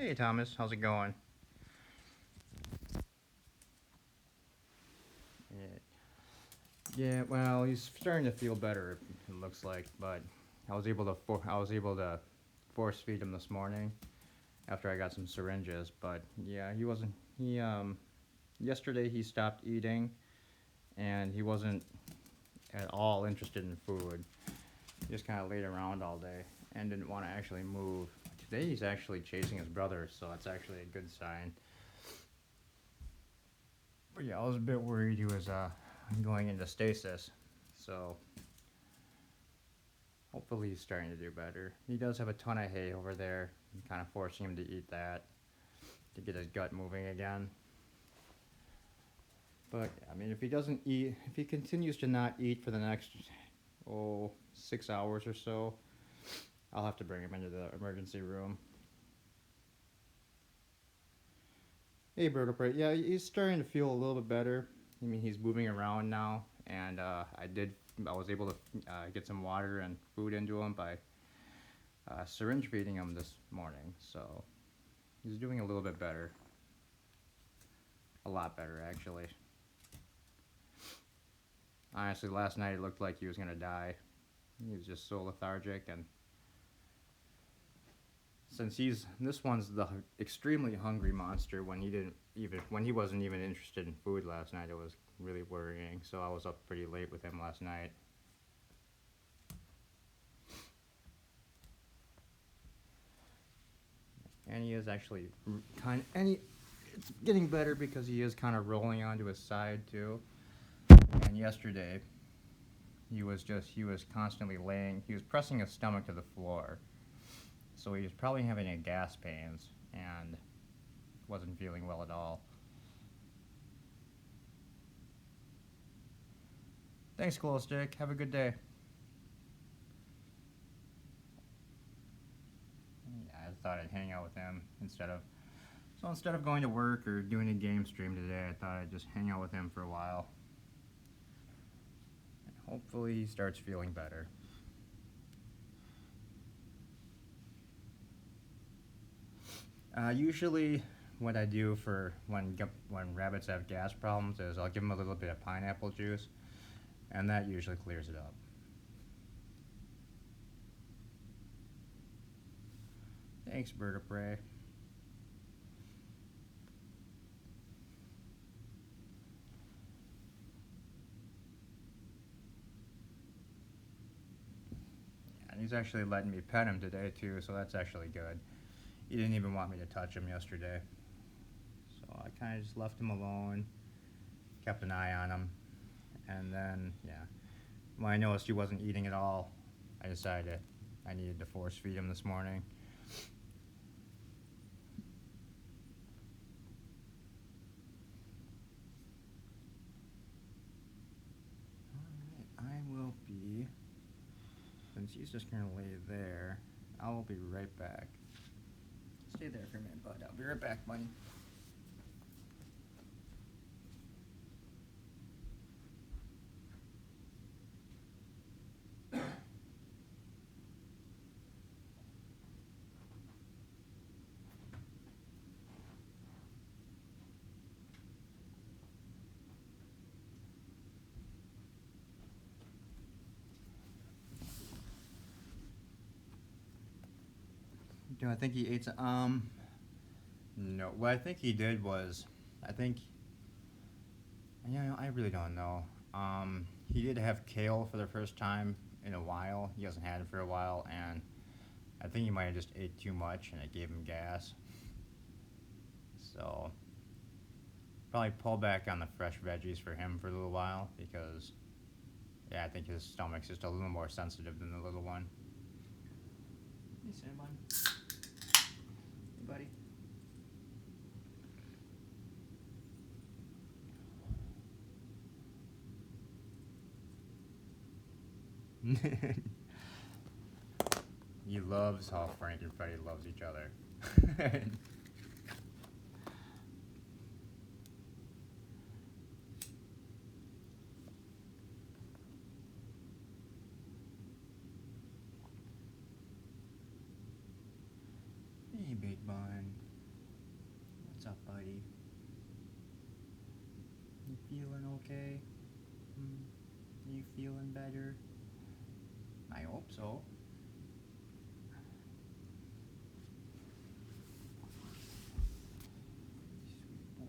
Hey Thomas, how's it going? Yeah, yeah. Well, he's starting to feel better. It looks like, but I was able to force feed him this morning after I got some syringes. But yeah, he wasn't. He yesterday he stopped eating and he wasn't at all interested in food. He just kind of laid around all day and didn't want to actually move. Today he's actually chasing his brother, so that's actually a good sign. But yeah, I was a bit worried he was going into stasis. So hopefully he's starting to do better. He does have a ton of hay over there. I'm kind of forcing him to eat that to get his gut moving again. But I mean, if he doesn't eat, if he continues to not eat for the next 6 hours or so, I'll have to bring him into the emergency room. Hey, Bertolt, yeah, he's starting to feel a little bit better. I mean, he's moving around now, and I was able to get some water and food into him by syringe feeding him this morning. So he's doing a little bit better, a lot better actually. Honestly, last night it looked like he was gonna die. He was just so lethargic, and since he's this one's the extremely hungry monster when he wasn't even interested in food last night, it was really worrying. So I was up pretty late with him last night. And he is actually it's getting better because he is kind of rolling onto his side too. And yesterday he was constantly he was pressing his stomach to the floor, so he was probably having a gas pains and wasn't feeling well at all. Thanks, Glow Stick. Have a good day. Yeah, I thought I'd hang out with him instead of going to work or doing a game stream today. I thought I'd just hang out with him for a while. And hopefully he starts feeling better. Usually, what I do for when rabbits have gas problems is I'll give them a little bit of pineapple juice, and that usually clears it up. Thanks, Bird of Prey. And he's actually letting me pet him today too, so that's actually good. He didn't even want me to touch him yesterday, so I kind of just left him alone, kept an eye on him, and then yeah, when I noticed he wasn't eating at all, I decided I needed to force feed him this morning. Alright, I will be, since he's just gonna lay there, I will be right back. Stay there for a minute, bud. I'll be right back, buddy. Do I think he ate some? No. What I think he did was, I think, I really don't know. He did have kale for the first time in a while. He hasn't had it for a while, and I think he might have just ate too much and it gave him gas. So, probably pull back on the fresh veggies for him for a little while because, yeah, I think his stomach's just a little more sensitive than the little one. Hey, Cinnabon. Hey, buddy. He loves how Frank and Freddy loves each other. Hey, Big Bun. What's up, buddy? You feeling okay? Are you feeling better? I hope so. Sweet boy.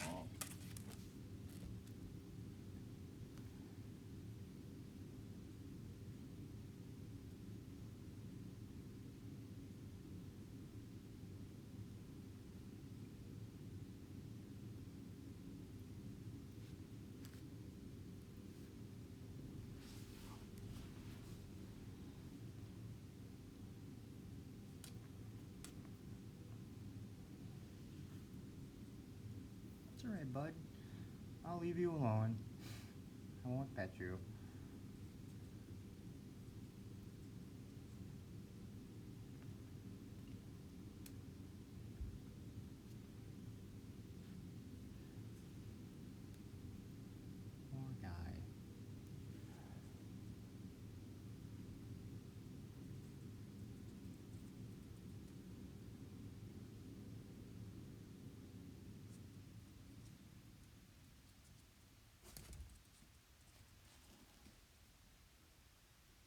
Oh. It's alright, bud. I'll leave you alone. I won't pet you. Poor guy.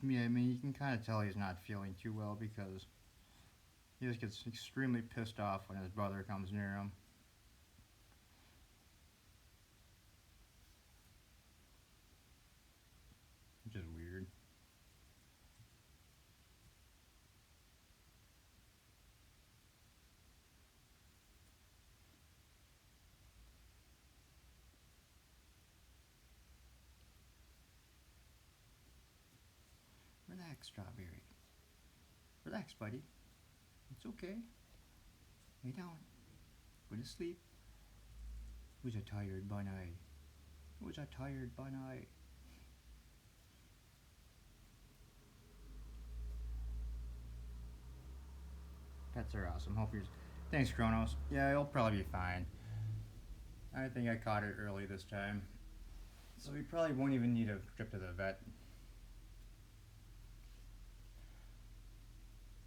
Yeah, I mean, you can kind of tell he's not feeling too well because he just gets extremely pissed off when his brother comes near him. Which is weird. Relax, Strawberry. Relax, buddy. It's okay. Lay down. Go to sleep. Who's a tired bunny? Who's a tired bunny? Pets are awesome. Hope you're. Thanks, Kronos. Yeah, he'll probably be fine. I think I caught it early this time. So we probably won't even need a trip to the vet.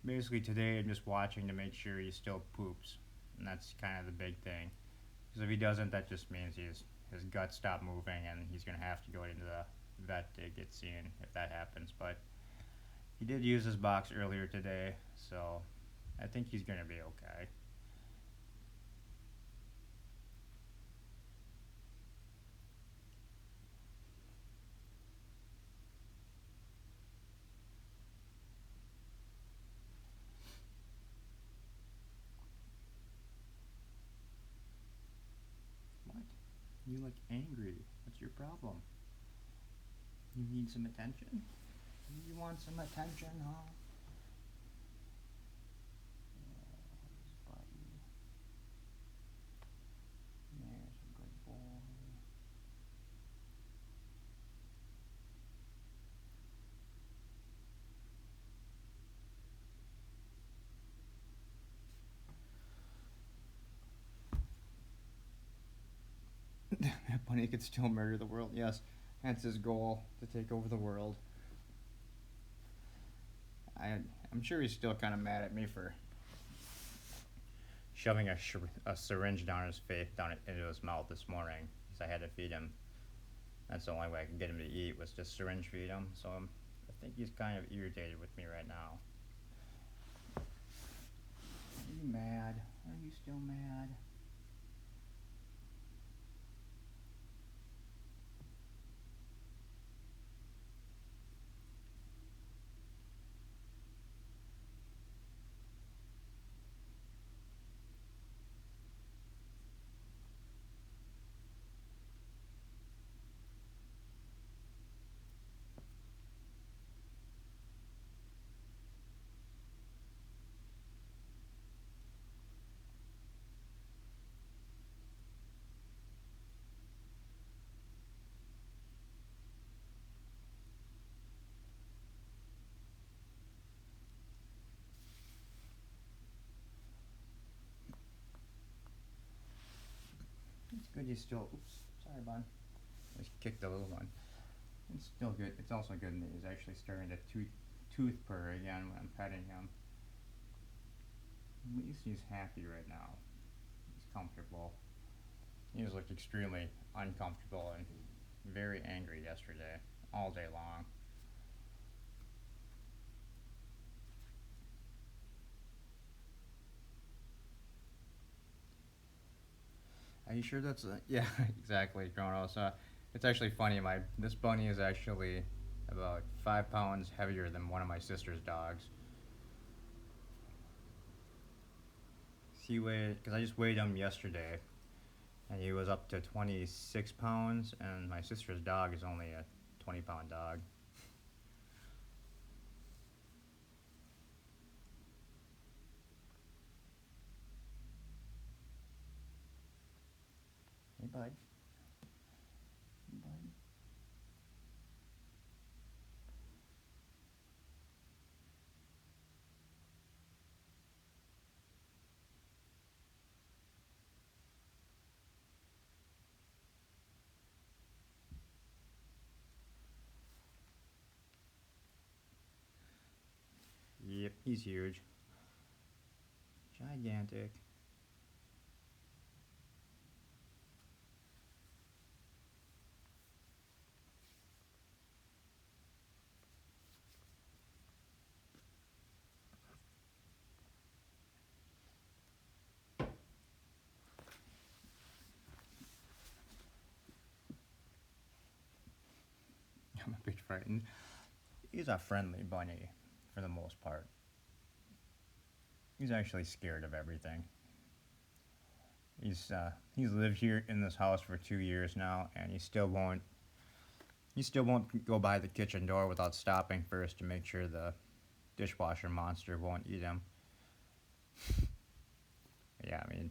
Basically, today I'm just watching to make sure he still poops. And that's kind of the big thing. Because if he doesn't, that just means his guts stop moving and he's going to have to go into the vet to get seen if that happens. But he did use his box earlier today, so I think he's going to be okay. What? You look angry. What's your problem? You need some attention? You want some attention, huh? Yes, buddy. There's a good boy. That bunny could still murder the world. Yes, that's his goal, to take over the world. I'm sure he's still kind of mad at me for shoving a syringe down his face, into his mouth this morning, because I had to feed him. That's the only way I could get him to eat, was just syringe feed him. So I think he's kind of irritated with me right now. Are you mad? Are you still mad? It's good he's still. Oops, sorry, bud. I just kicked the little one. It's still good. It's also good that he's actually starting to tooth purr again when I'm petting him. At least he's happy right now. He's comfortable. He was looked extremely uncomfortable and very angry yesterday, all day long. Are you sure that's yeah, exactly, Kronos. It's actually funny. My this bunny is actually about 5 pounds heavier than one of my sister's dogs. He weighed because I just weighed him yesterday, and he was up to 26 pounds, and my sister's dog is only a 20-pound dog. Hey, bud. Hey, bud. Yep, he's huge. Gigantic. I'm a bit frightened. He's a friendly bunny, for the most part. He's actually scared of everything. He's lived here in this house for 2 years now, and he still won't go by the kitchen door without stopping first to make sure the dishwasher monster won't eat him. Yeah, I mean,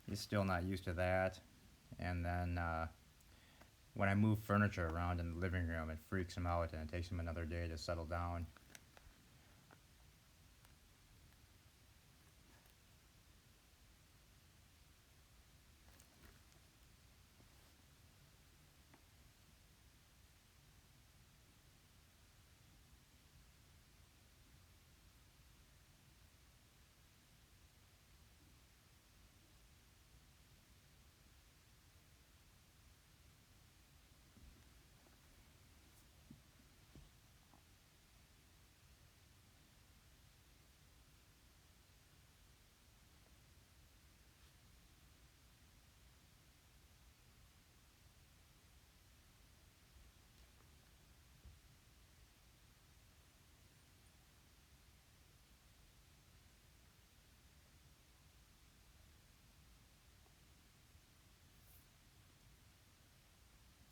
he's still not used to that. And then when I move furniture around in the living room, it freaks him out, and it takes him another day to settle down.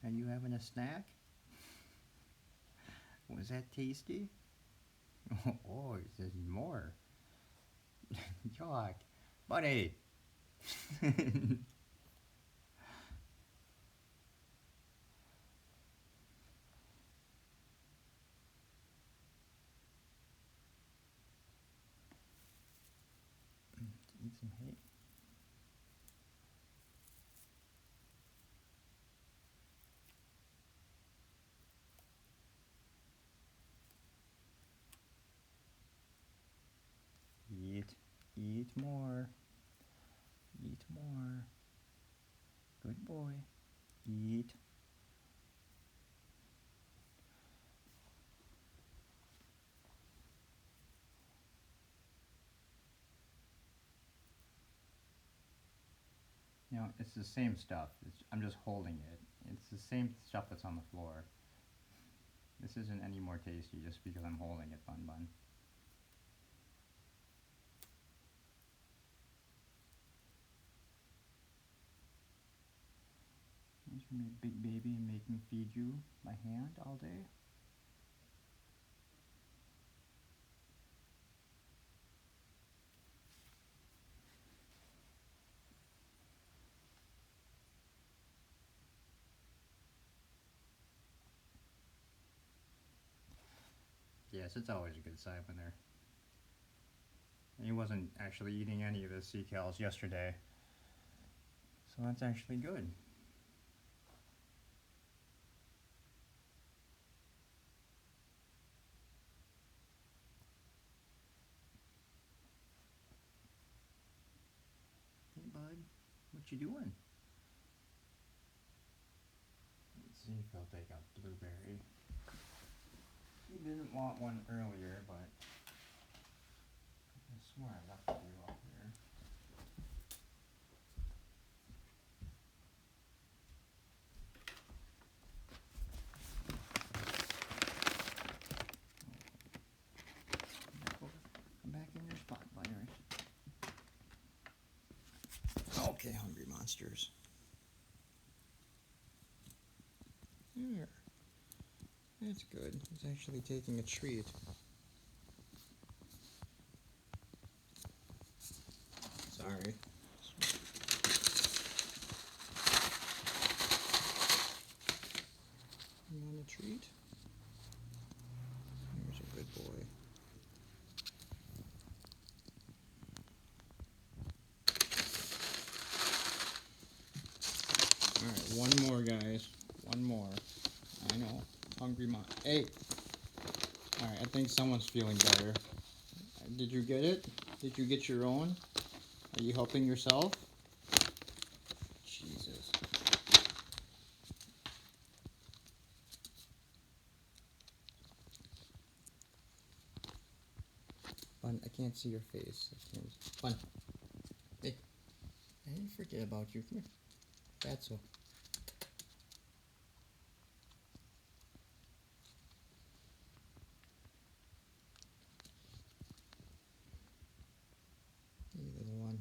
Are you having a snack? Was that tasty? Oh, there's more. Yuck. Buddy! Eat some hay. Eat. Eat more. Eat more. Good boy. Eat. It's the same stuff. I'm just holding it. It's the same stuff that's on the floor. This isn't any more tasty just because I'm holding it, Bun Bun. You should be a big baby and make me feed you by hand all day. Yes, it's always a good sign when they're. He wasn't actually eating any of his sea cows yesterday, so that's actually good. What you doing? Let's see if he'll take a blueberry. He didn't want one earlier, but I swear I left a few up here. Come back in your spot, Bunners. Okay, hungry monsters. There. That's good. He's actually taking a treat. Sorry. You want a treat? Here's a good boy. Alright, one more, guys. One more. I know. Hungry mon. Hey! Alright, I think someone's feeling better. Did you get it? Did you get your own? Are you helping yourself? Jesus. Bun, I can't see your face. Bun. Hey. I didn't forget about you. Come here. Fatso. Hey, little one.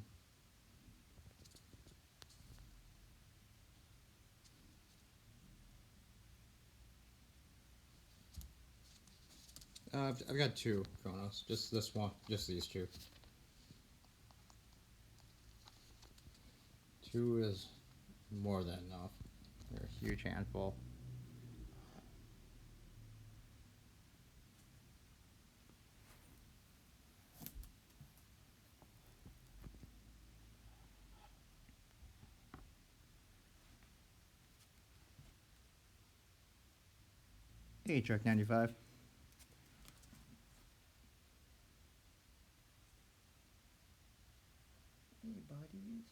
I've got two, Kronos. Just this one. Just these two. Two is more than enough. They're a huge handful. Hey, Truck 95. Hey, buddies.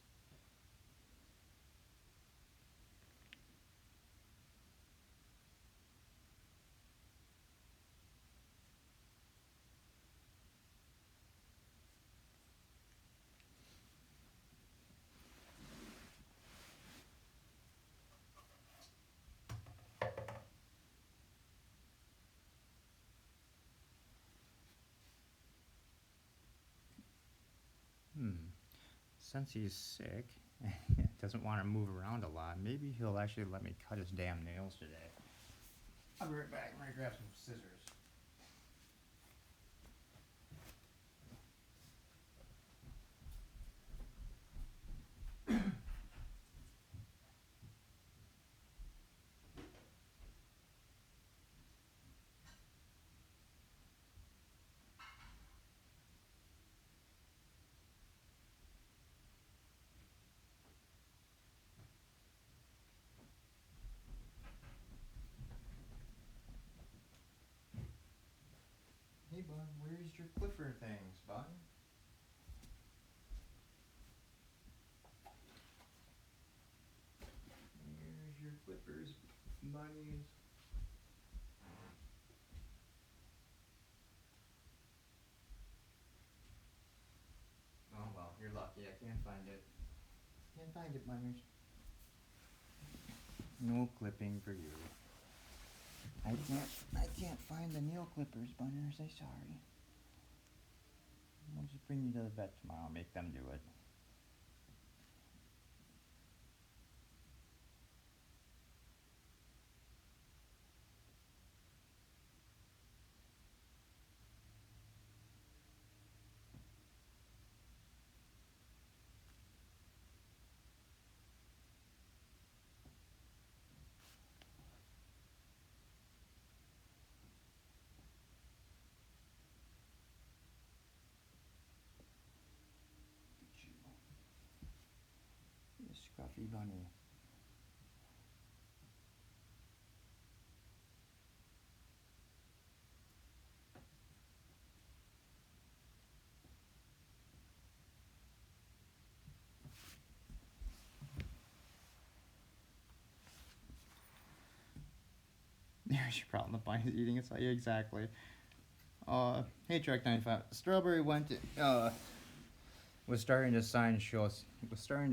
Since he's sick, doesn't want to move around a lot, maybe he'll actually let me cut his damn nails today. I'll be right back. I'm gonna grab some scissors. Hey, Bun, where's your Clifford things, Bun? Here's your Clippers, bunnies. Oh well, you're lucky. I can't find it. Can't find it, Bunners. No clipping for you. I can't find the nail clippers, Bunners. I'm sorry. I'll just bring you to the vet tomorrow. Make them do it. You scruffy bunny. your problem. The bunny's eating its. Yeah, exactly. Hey, Track 95. Strawberry was starting to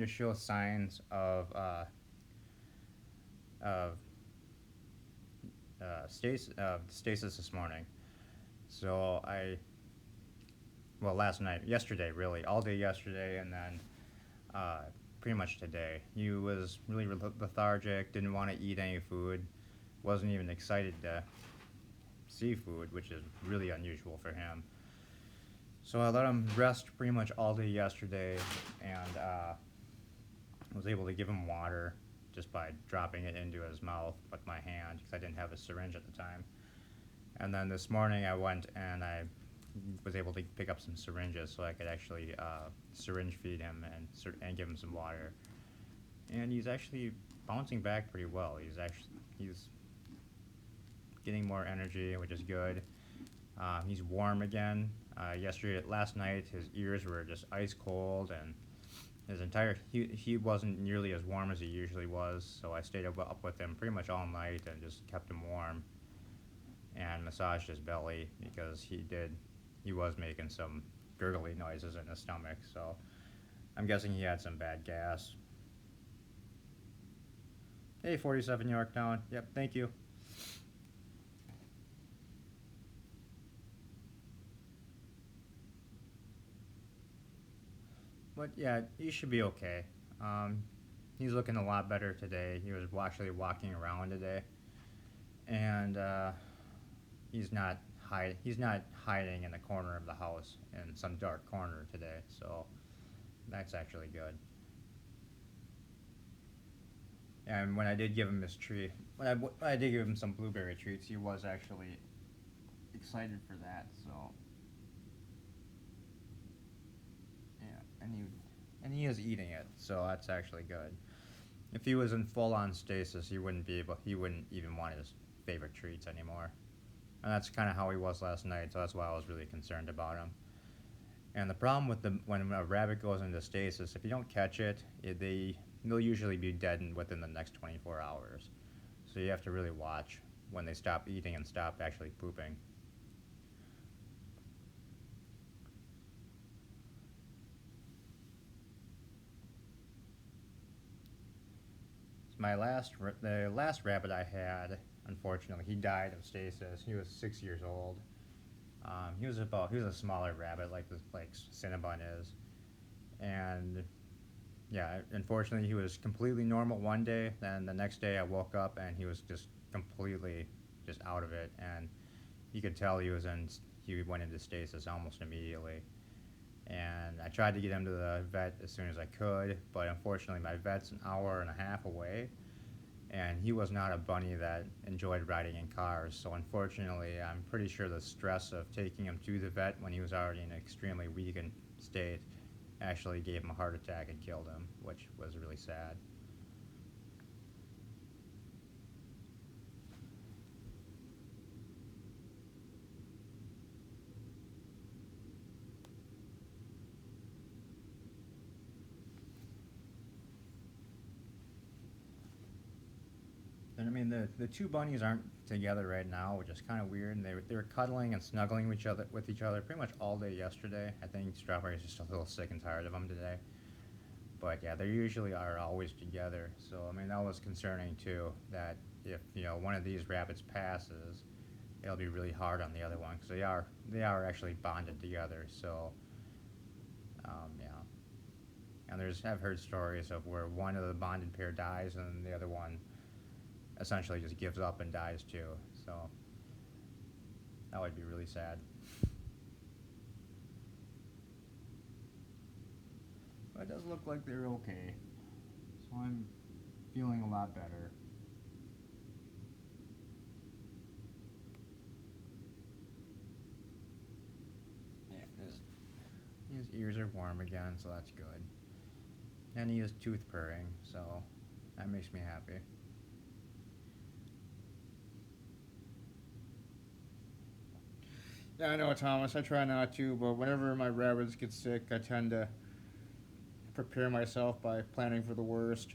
show signs of stasis this morning. So last night, yesterday, really, all day yesterday, and then uh, pretty much today. He was really lethargic, didn't want to eat any food, wasn't even excited to see food, which is really unusual for him. So I let him rest pretty much all day yesterday, and was able to give him water just by dropping it into his mouth with my hand because I didn't have a syringe at the time. And then this morning I went and I was able to pick up some syringes so I could actually syringe feed him and give him some water. And he's actually bouncing back pretty well. He's getting more energy, which is good. He's warm again. Last night, his ears were just ice cold, and he wasn't nearly as warm as he usually was. So I stayed up with him pretty much all night and just kept him warm and massaged his belly because he was making some gurgly noises in his stomach. So I'm guessing he had some bad gas. Hey, 47 Yorktown. Yep, thank you. But yeah, he should be okay. Um, he's looking a lot better today. He was actually walking around today, and he's not hiding in the corner of the house in some dark corner today. So that's actually good. And when I did give him his treat, when I did give him some blueberry treats, he was actually excited for that. So yeah, and he is eating it, so that's actually good. If he was in full on stasis, he wouldn't even want his favorite treats anymore. And that's kind of how he was last night, so that's why I was really concerned about him. And the problem with when a rabbit goes into stasis, if you don't catch they'll usually be dead within the next 24 hours. So you have to really watch when they stop eating and stop actually pooping. The last rabbit I had, unfortunately, he died of stasis. He was 6 years old. He was a smaller rabbit like Cinnabon is, and yeah, unfortunately, he was completely normal one day. Then the next day, I woke up and he was just completely just out of it, and you could tell he went into stasis almost immediately. And I tried to get him to the vet as soon as I could, but unfortunately, my vet's an hour and a half away, and he was not a bunny that enjoyed riding in cars. So unfortunately, I'm pretty sure the stress of taking him to the vet when he was already in an extremely weakened state actually gave him a heart attack and killed him, which was really sad. And I mean, the two bunnies aren't together right now, which is kind of weird. And they were cuddling and snuggling with each other pretty much all day yesterday. I think Strawberry's just a little sick and tired of them today. But yeah, they usually are always together. So I mean, that was concerning too. That if one of these rabbits passes, it'll be really hard on the other one because they are actually bonded together. So yeah. And I've heard stories of where one of the bonded pair dies and the other one essentially just gives up and dies too. So that would be really sad. But it does look like they're okay. So I'm feeling a lot better. Yeah, his ears are warm again, so that's good. And he is tooth purring, so that makes me happy. Yeah, I know, Thomas. I try not to, but whenever my rabbits get sick, I tend to prepare myself by planning for the worst.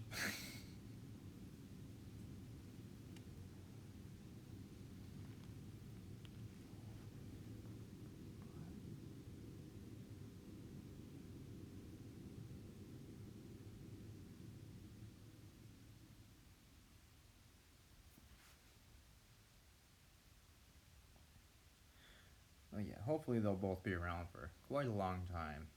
But yeah, hopefully they'll both be around for quite a long time.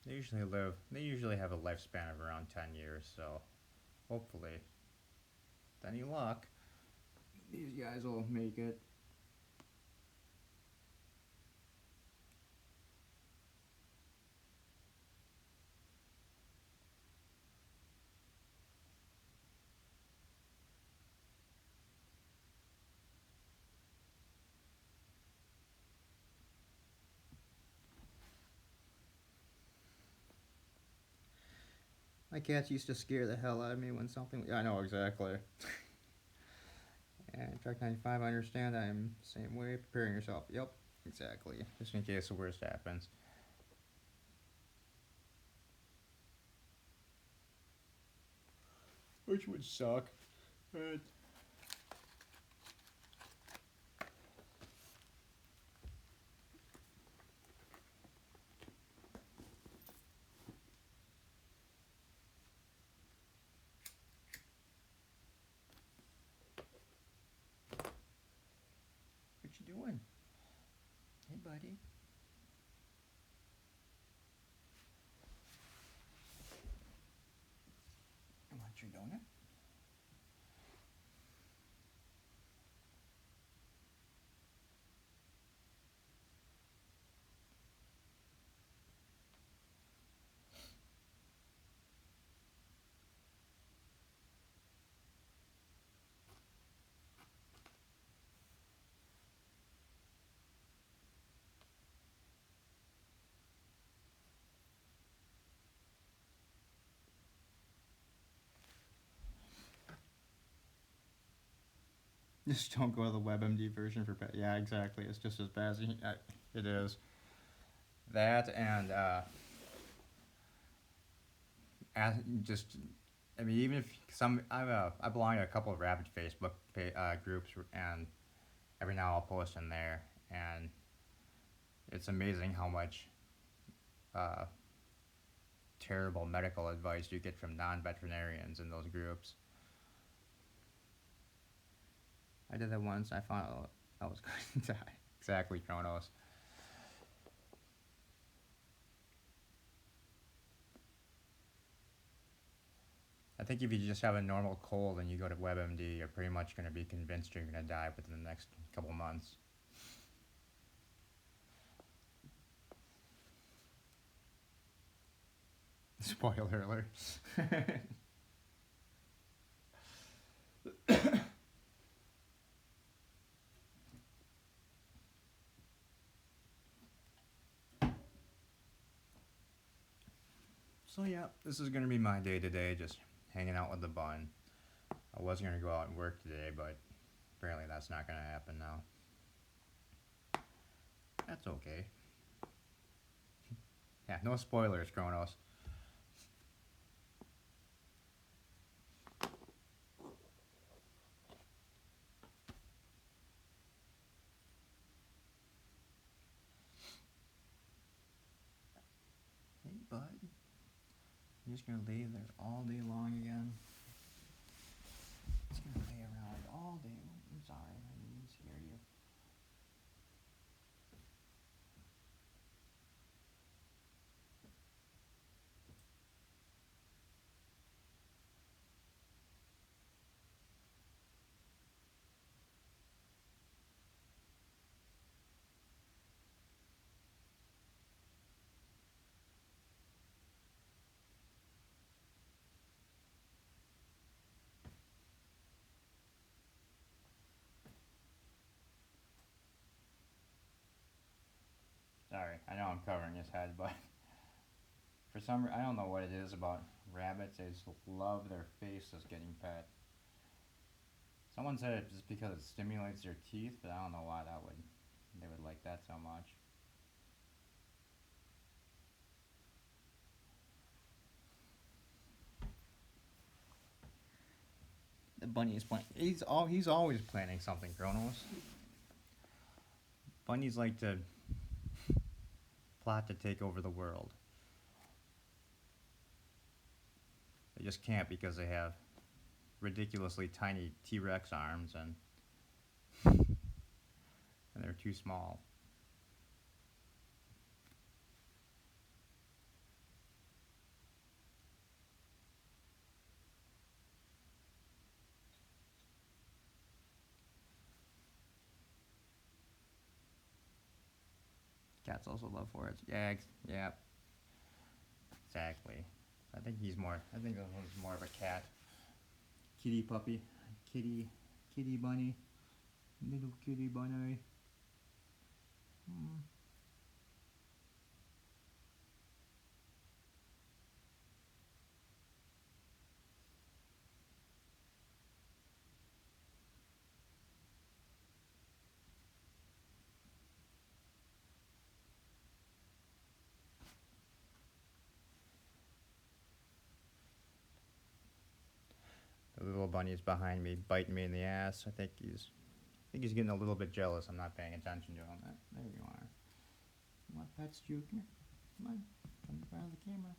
They usually have a lifespan of around 10 years, so hopefully, with any luck, these guys will make it. My cats used to scare the hell out of me when something. Yeah, I know exactly. And track 95, I understand. I'm the same way. Preparing yourself. Yep, exactly. Just in case the worst happens. Which would suck. But what you doing? Hey, buddy. You want your donut? Just don't go to the WebMD version for pet. Yeah, exactly. It's just as bad as it is. That and just, I mean, even if I belong to a couple of Rapid Facebook groups, and every now I'll post in there, and it's amazing how much uh, terrible medical advice you get from non-veterinarians in those groups. I did that once. I found out I was going to die. Exactly, Kronos. I think if you just have a normal cold and you go to WebMD, you're pretty much going to be convinced you're going to die within the next couple months. Spoiler alert. So yeah, this is going to be my day today, just hanging out with the bun. I was going to go out and work today, but apparently that's not going to happen now. That's okay. Yeah, no spoilers, Kronos. Hey, bud. You're just going to lay there all day long again? Just going to lay around all day. I'm sorry, I didn't mean to scare you. Sorry, I know I'm covering his head, but for some reason, I don't know what it is about rabbits. They just love their faces getting pet. Someone said it's just because it stimulates their teeth, but I don't know why they would like that so much. The bunny is planning. He's always planning something, Kronos. Bunnies like to plot to take over the world. They just can't because they have ridiculously tiny T-Rex arms and and they're too small. Cats also love forests. Yeah, yeah, exactly. I think he's more. I think this one's more of a cat. Kitty puppy, kitty, kitty bunny, little kitty bunny. Hmm. The little bunny's behind me, biting me in the ass. I think he's getting a little bit jealous. I'm not paying attention to him. There you are. You want pets, Stu? Come here. Come on. Come in front of the camera.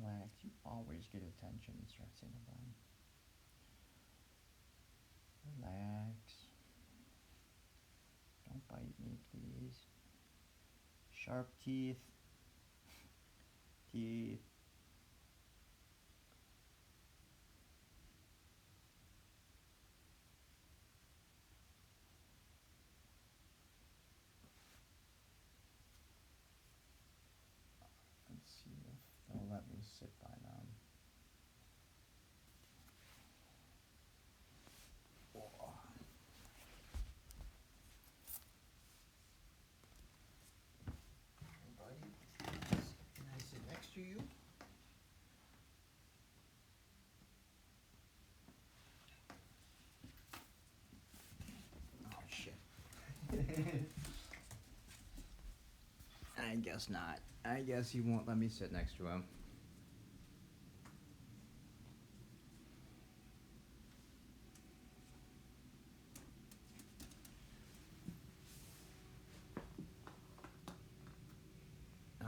Relax. You always get attention, Mr. Cinnabon. Relax. Don't bite me, please. Sharp teeth. Teeth. Let's see if they'll let me sit by them. Oh. Hey, buddy. Can I sit next to you? Oh, shit. I guess not. I guess he won't let me sit next to him.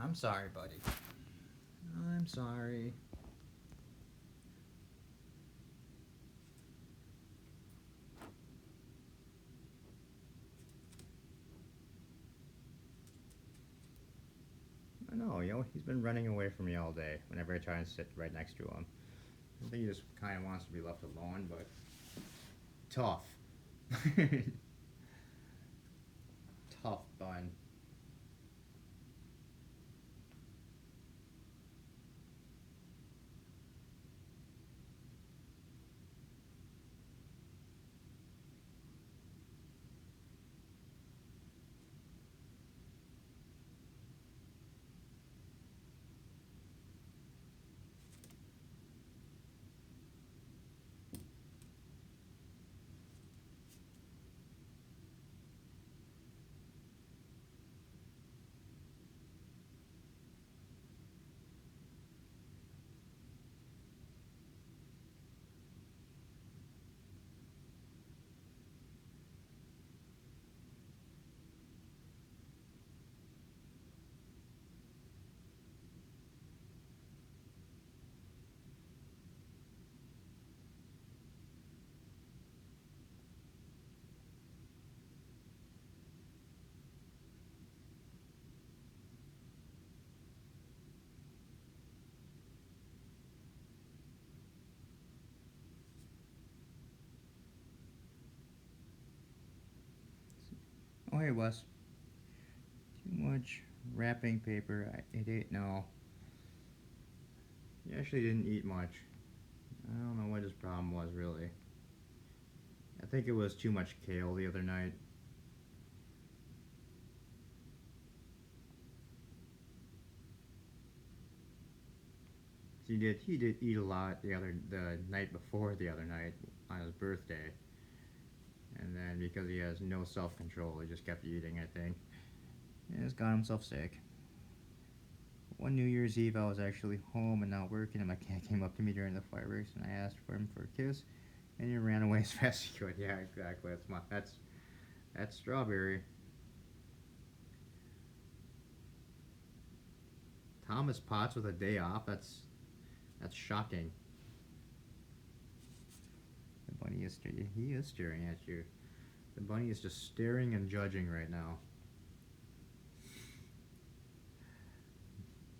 I'm sorry, buddy. I'm sorry. I know, he's been running away from me all day whenever I try and sit right next to him. I think he just kind of wants to be left alone, but tough. Tough bun. Oh, hey, Wes. Too much wrapping paper. It ate. No. He actually didn't eat much. I don't know what his problem was, really. I think it was too much kale the other night. He did eat a lot the night before the other night on his birthday. And then because he has no self control, he just kept eating, I think. And he's got himself sick. One New Year's Eve, I was actually home and not working, and my cat came up to me during the fireworks, and I asked for him for a kiss, and he ran away as fast as he could. Yeah, exactly. That's Strawberry. Thomas Potts with a day off. That's shocking. The bunny is he is staring at you. The bunny is just staring and judging right now.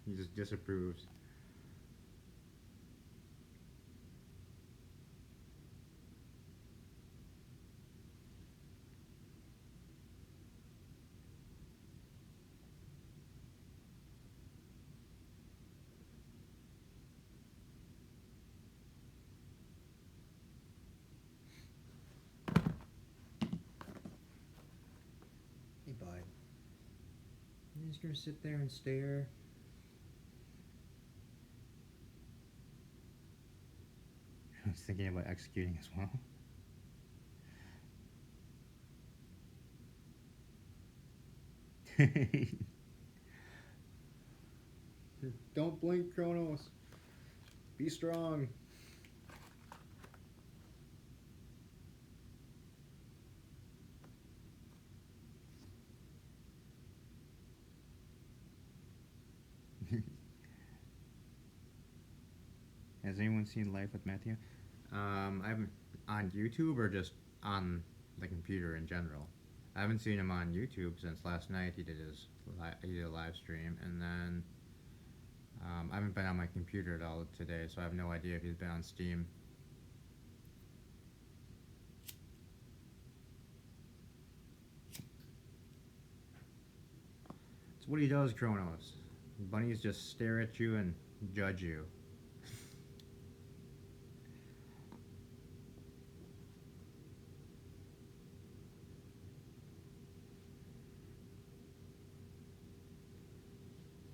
He just disapproves. Hey, bud. You're just gonna sit there and stare. I was thinking about executing as well. Don't blink, Kronos. Be strong. Has anyone seen Life with Matthew? I'm on YouTube or just on the computer in general. I haven't seen him on YouTube since last night. He did a live stream, and then I haven't been on my computer at all today, so I have no idea if he's been on Steam. It's what he does, Kronos. Bunnies just stare at you and judge you.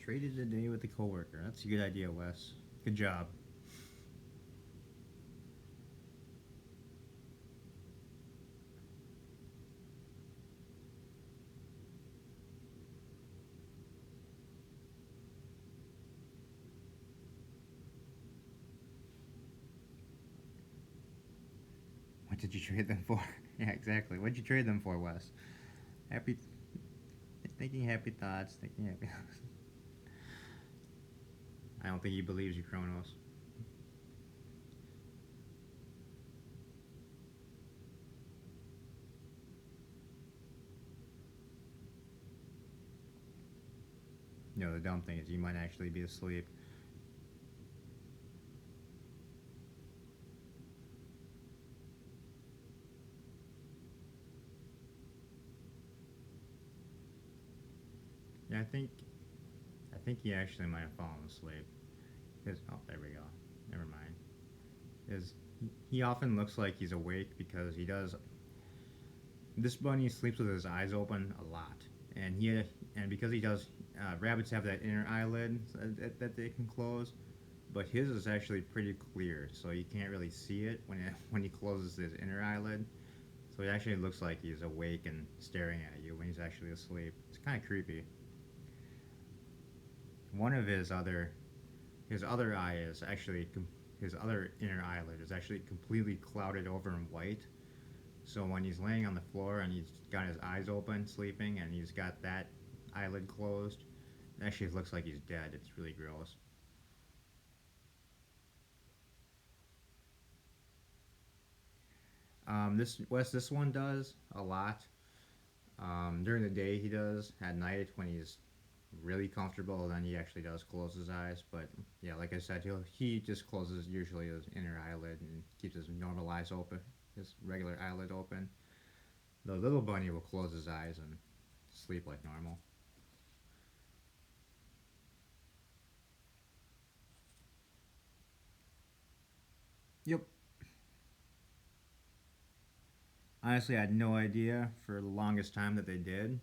Traded today with a coworker. That's a good idea, Wes. Good job. What did you trade them for? Yeah, exactly. What did you trade them for, Wes? Happy, thinking happy thoughts. Thinking happy thoughts. I don't think he believes you, Kronos. No, the dumb thing is you might actually be asleep. Yeah, I think he actually might have fallen asleep. Oh, there we go. Never mind. Is he often looks like he's awake because he does. This bunny sleeps with his eyes open a lot, and because he does, rabbits have that inner eyelid that they can close, but his is actually pretty clear, so you can't really see it when he closes his inner eyelid. So it actually looks like he's awake and staring at you when he's actually asleep. It's kind of creepy. One of his other eye is actually his other inner eyelid is actually completely clouded over in white. So when he's laying on the floor and he's got his eyes open, sleeping, and he's got that eyelid closed, it actually looks like he's dead. It's really gross. This one does a lot. During the day he does. At night when he's really comfortable, then he actually does close his eyes. But yeah, like I said, he just closes usually his inner eyelid and keeps his normal eyes open, his regular eyelid open. The little bunny will close his eyes and sleep like normal. Yep. Honestly, I had no idea for the longest time that they did,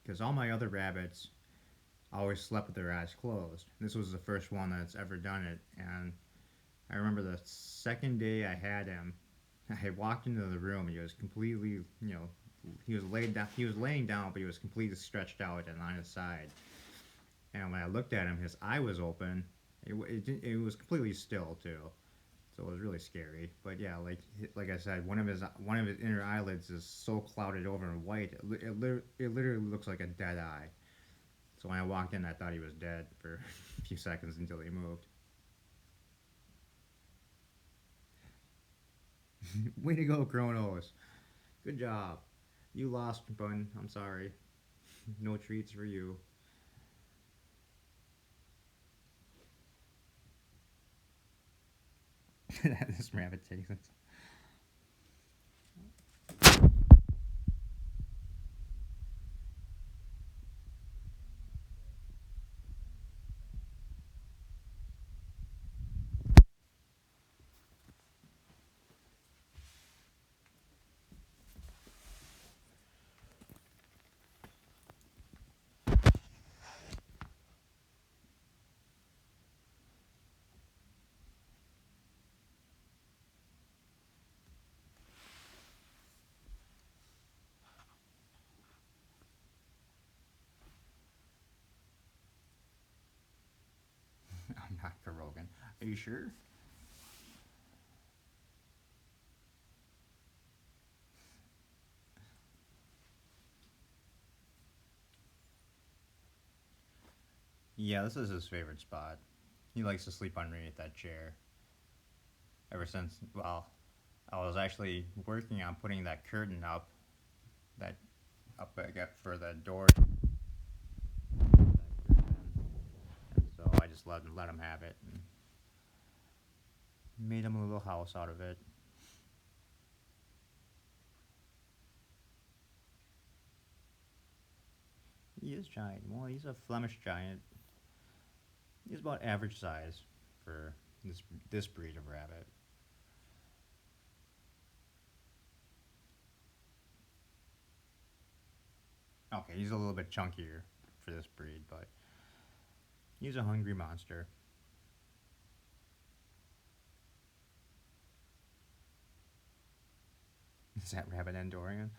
because all my other rabbits always slept with their eyes closed. This was the first one that's ever done it, and I remember the second day I had him, I had walked into the room and he was completely, he was laid down. He was laying down, but he was completely stretched out and on his side. And when I looked at him, his eye was open. It was completely still too, so it was really scary. But yeah, like I said, one of his inner eyelids is so clouded over and white, it literally looks like a dead eye. So when I walked in, I thought he was dead for a few seconds until he moved. Way to go, Kronos! Good job. You lost, Bun. I'm sorry. No treats for you. This rabbit takes it. I'm not Rogan. Are you sure? Yeah, this is his favorite spot. He likes to sleep underneath that chair. Ever since, well, I was actually working on putting that curtain up, that up I got for the door. And so I just let him have it and made him a little house out of it. He is giant. Well, he's a Flemish giant. He's about average size for this breed of rabbit. Okay, he's a little bit chunkier for this breed, but he's a hungry monster. Is that rabbit Andorian?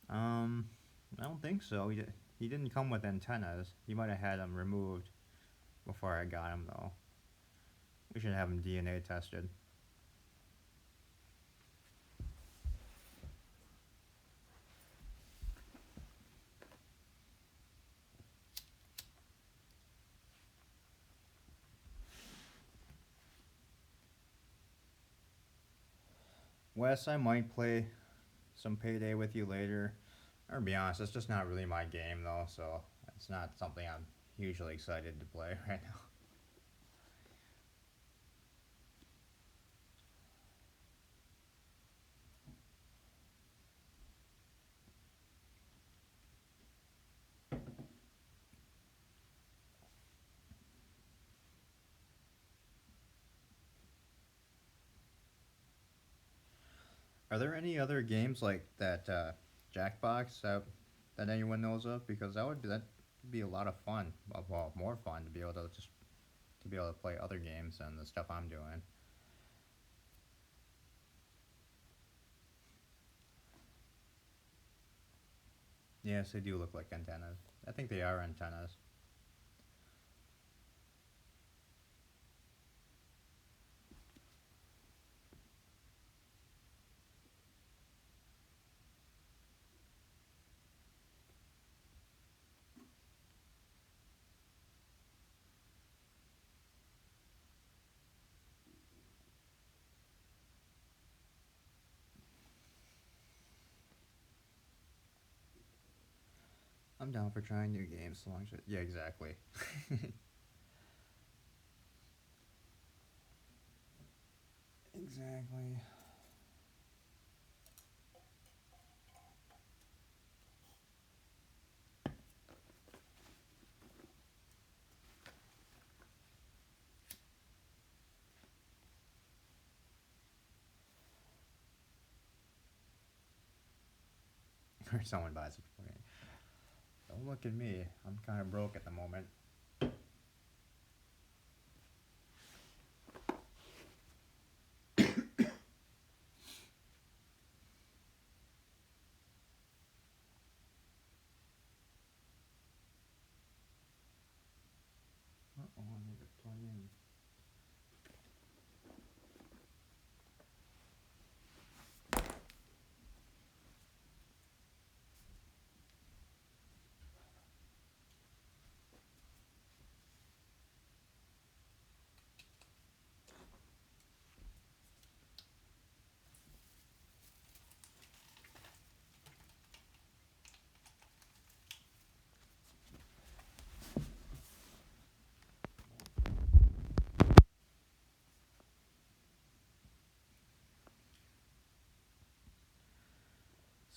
Um, I don't think so. He didn't come with antennas. He might have had them removed before I got him, though. We should have him DNA tested. Wes, I might play some Payday with you later. Or to be honest, it's just not really my game, though, so it's not something I'm hugely excited to play right now. Are there any other games like that Jackbox that anyone knows of? Because that would be a lot of fun. Well, more fun to be able to just to be able to play other games and the stuff I'm doing. Yes, they do look like antennas. I think they are antennas. I'm down for trying new games, so long as yeah, exactly. Exactly. Or someone buys it for me. Don't look at me. I'm kind of broke at the moment.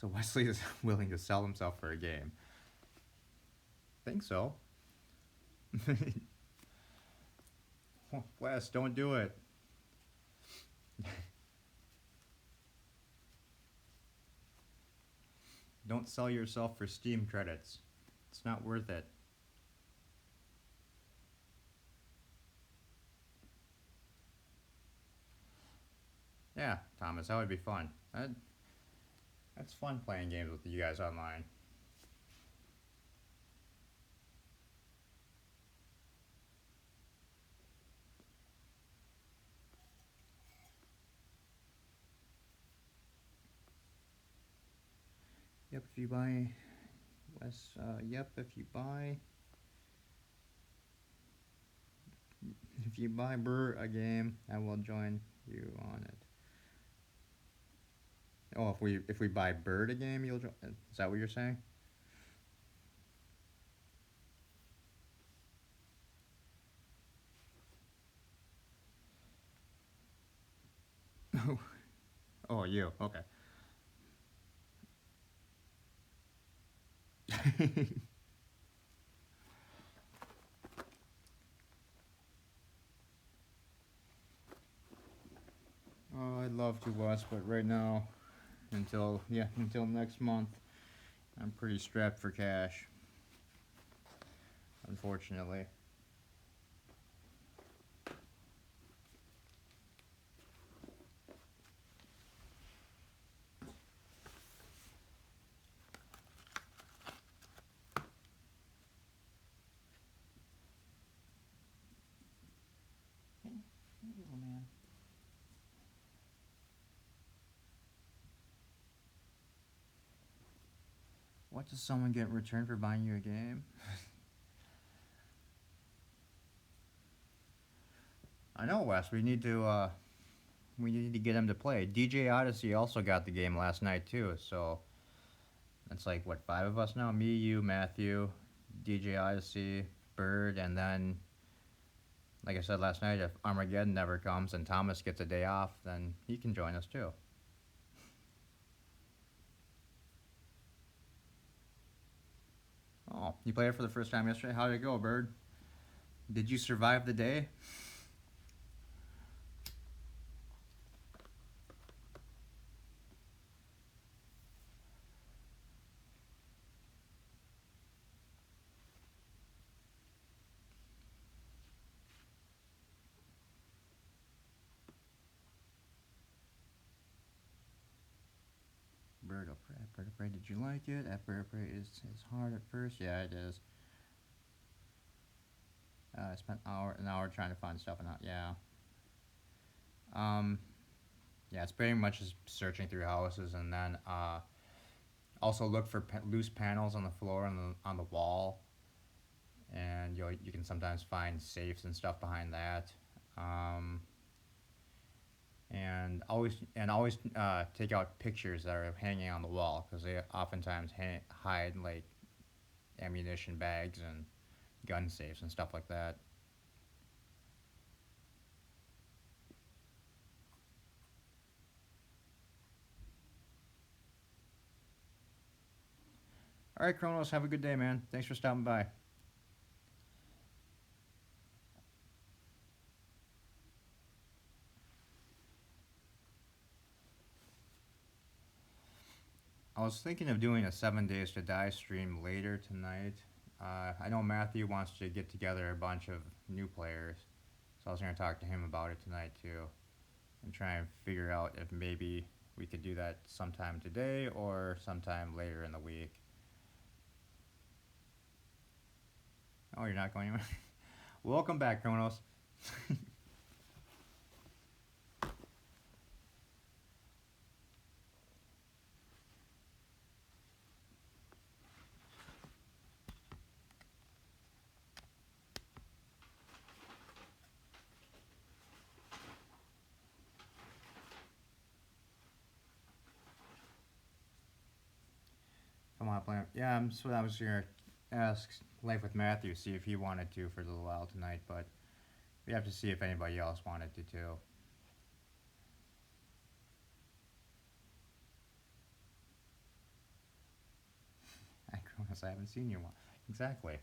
So Wesley is willing to sell himself for a game. Think so. Wes, don't do it. Don't sell yourself for Steam credits. It's not worth it. Yeah, Thomas, that would be fun. That's fun playing games with you guys online. Yep, if you buy Wes, yep, if you buy Burr a game, I will join you on it. Oh, if we buy Bird a game, you'll join. Is that what you're saying? Oh, you. Okay. Oh, I'd love to, Wes, but right now, until next month, I'm pretty strapped for cash. Unfortunately. Man. What does someone get in return for buying you a game? I know, Wes. We need to get him to play. DJ Odyssey also got the game last night too. So that's like what, 5 of us now? Me, you, Matthew, DJ Odyssey, Bird, and then, like I said last night, if Armageddon never comes and Thomas gets a day off, then he can join us too. Oh, you played it for the first time yesterday? How did it go, Bird? Did you survive the day? Bird of Prey, did you like it? Bird of Prey is hard at first. Yeah, it is. I spent an hour trying to find stuff and not, yeah. Yeah, it's pretty much just searching through houses and then also look for loose panels on the floor and on the wall, and you can sometimes find safes and stuff behind that. And always take out pictures that are hanging on the wall because they oftentimes hide like ammunition bags and gun safes and stuff like that. All right, Kronos, have a good day, man. Thanks for stopping by. I was thinking of doing a 7 Days to Die stream later tonight. I know Matthew wants to get together a bunch of new players, so I was going to talk to him about it tonight too, and try and figure out if maybe we could do that sometime today or sometime later in the week. Oh, you're not going anywhere? Welcome back, Kronos. Come on, play. Yeah, that's what I was going to ask Life with Matthew, see if he wanted to for a little while tonight, but we have to see if anybody else wanted to too. Thomas. I haven't seen you in a while. Exactly.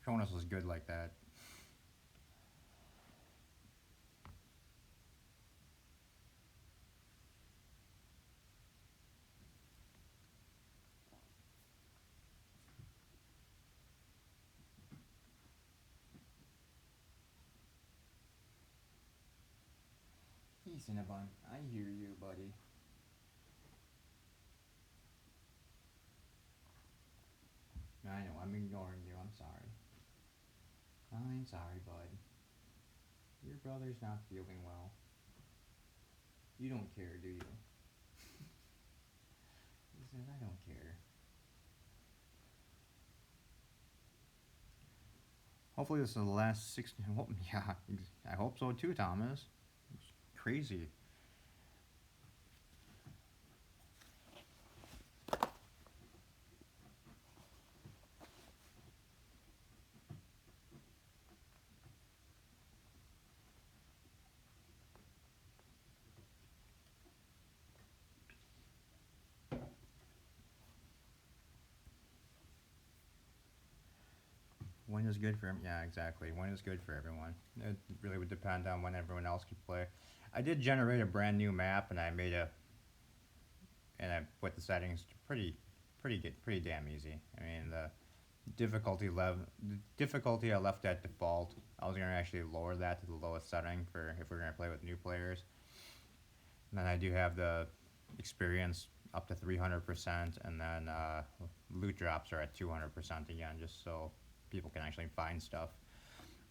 Cronus was good like that. Hey, Cinnabon, I hear you, buddy. I know, I'm ignoring you. I'm sorry. I'm sorry, bud. Your brother's not feeling well. You don't care, do you? He said, I don't care. Hopefully this is the last 16. Well, yeah, I hope so too, Thomas. It's crazy. When is good for him? Yeah, exactly. When is good for everyone? It really would depend on when everyone else could play. I did generate a brand new map, and I made a, and I put the settings to pretty damn easy. I mean the difficulty I left at default. I was gonna actually lower that to the lowest setting for if we're gonna play with new players. And then I do have the experience up to 300%, and then loot drops are at 200% again, just so people can actually find stuff.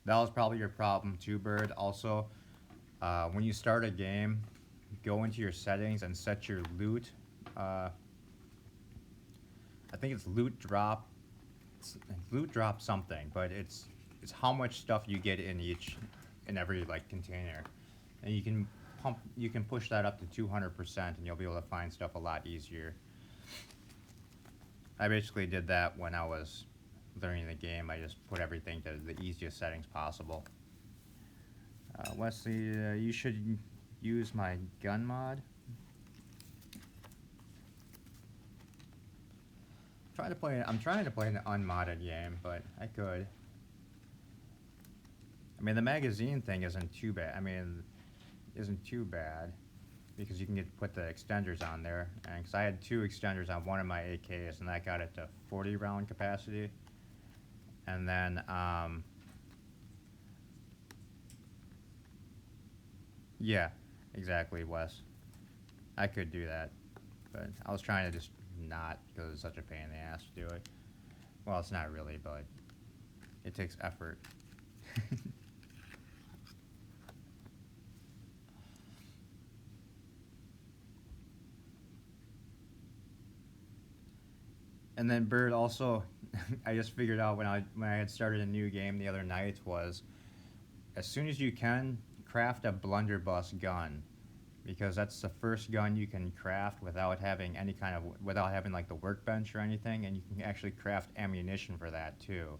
That was probably your problem too, Bird. Also, when you start a game, go into your settings and set your loot. I think it's loot drop. Loot drop something, but it's how much stuff you get in every like container, and you can push that up to 200%, and you'll be able to find stuff a lot easier. I basically did that when I was learning the game. I just put everything to the easiest settings possible. Wesley, you should use my gun mod. I'm trying to play an unmodded game, but I could. I mean, the magazine thing isn't too bad. I mean, isn't too bad because you can put the extenders on there. And because I had 2 extenders on one of my AKs, and that got it to 40 round capacity. And then, yeah, exactly, Wes. I could do that, but I was trying to just not because it's such a pain in the ass to do it. Well, it's not really, but it takes effort. And then Bird also, I just figured out when I had started a new game the other night was, as soon as you can, craft a blunderbuss gun, because that's the first gun you can craft without having without having like the workbench or anything, and you can actually craft ammunition for that too.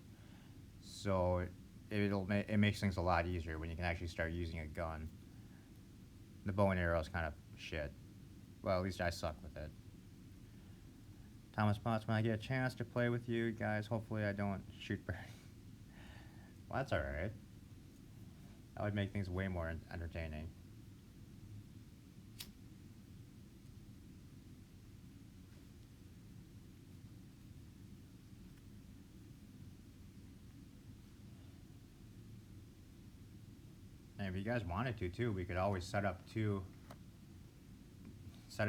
So it makes things a lot easier when you can actually start using a gun. The bow and arrow is kind of shit. Well, at least I suck with it. Thomas Potts, when I get a chance to play with you guys, hopefully I don't shoot Bernie. Well, that's alright. That would make things way more entertaining. And if you guys wanted to, too, we could always set it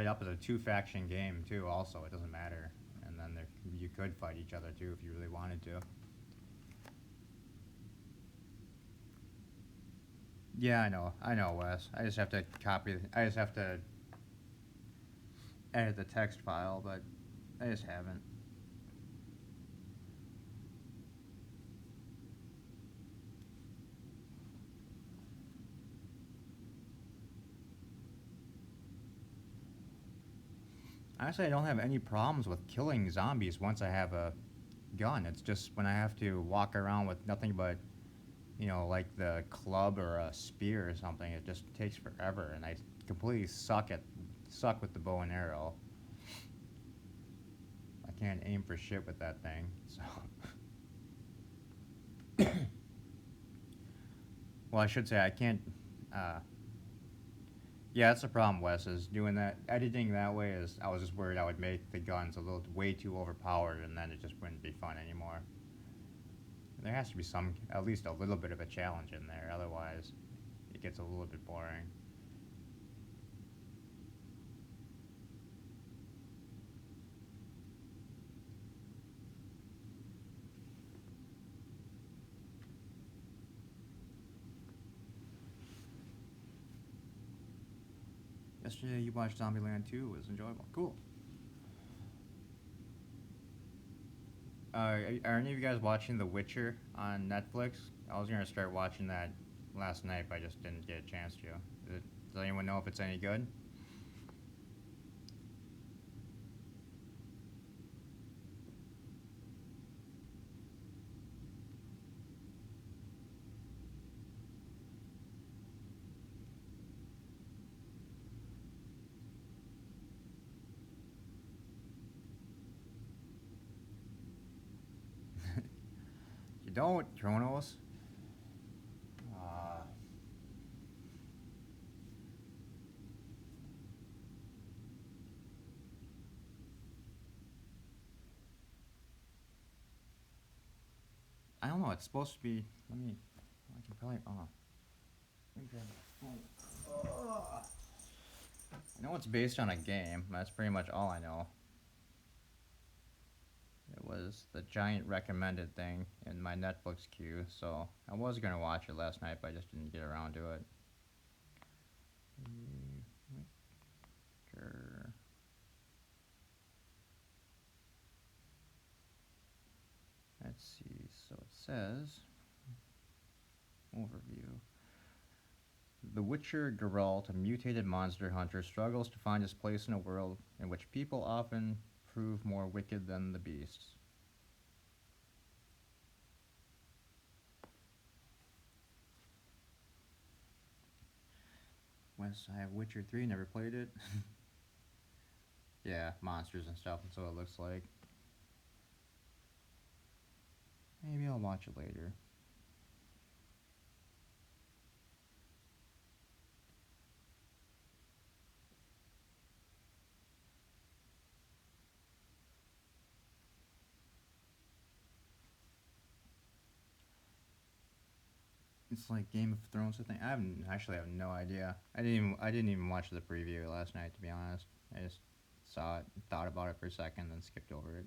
up as a 2-faction game, too, also. It doesn't matter. And then you could fight each other, too, if you really wanted to. Yeah, I know, Wes. I just have to edit the text file, but I just haven't. Honestly, I don't have any problems with killing zombies once I have a gun. It's just when I have to walk around with nothing but, like the club or a spear or something, it just takes forever, and I completely suck with the bow and arrow. I can't aim for shit with that thing. So, well, I should say I can't. Uh, yeah, that's the problem, Wes. Is doing that editing that way is I was just worried I would make the guns a little way too overpowered, and then it just wouldn't be fun anymore. There has to be some, at least a little bit of a challenge in there. Otherwise, it gets a little bit boring. Yesterday, you watched Zombieland 2. It was enjoyable. Cool. Are any of you guys watching The Witcher on Netflix? I was gonna start watching that last night, but I just didn't get a chance to. Does anyone know if it's any good? You don't, Kronos. Uh, I don't know. It's supposed to be. Let me. I can probably. Oh. Let me grab my phone. Ugh. I know it's based on a game. That's pretty much all I know. It was the giant recommended thing in my Netflix queue, so I was gonna watch it last night, but I just didn't get around to it. Witcher. Let's see. So it says overview. The Witcher Geralt, a mutated monster hunter, struggles to find his place in a world in which people often prove more wicked than the beasts. Wes, I have Witcher 3, never played it. Yeah, monsters and stuff, that's what it looks like. Maybe I'll watch it later. It's like Game of Thrones, I think. I have no idea. I didn't even watch the preview last night, to be honest. I just saw it, thought about it for a second, then skipped over it.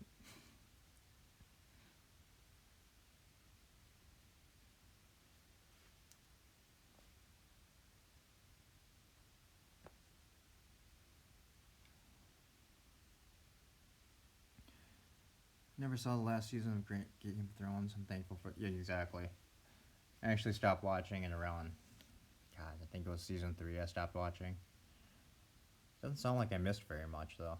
Never saw the last season of Game of Thrones. I'm thankful for. Yeah, exactly. I actually stopped watching it around. God, I think it was season 3 I stopped watching. Doesn't sound like I missed very much, though.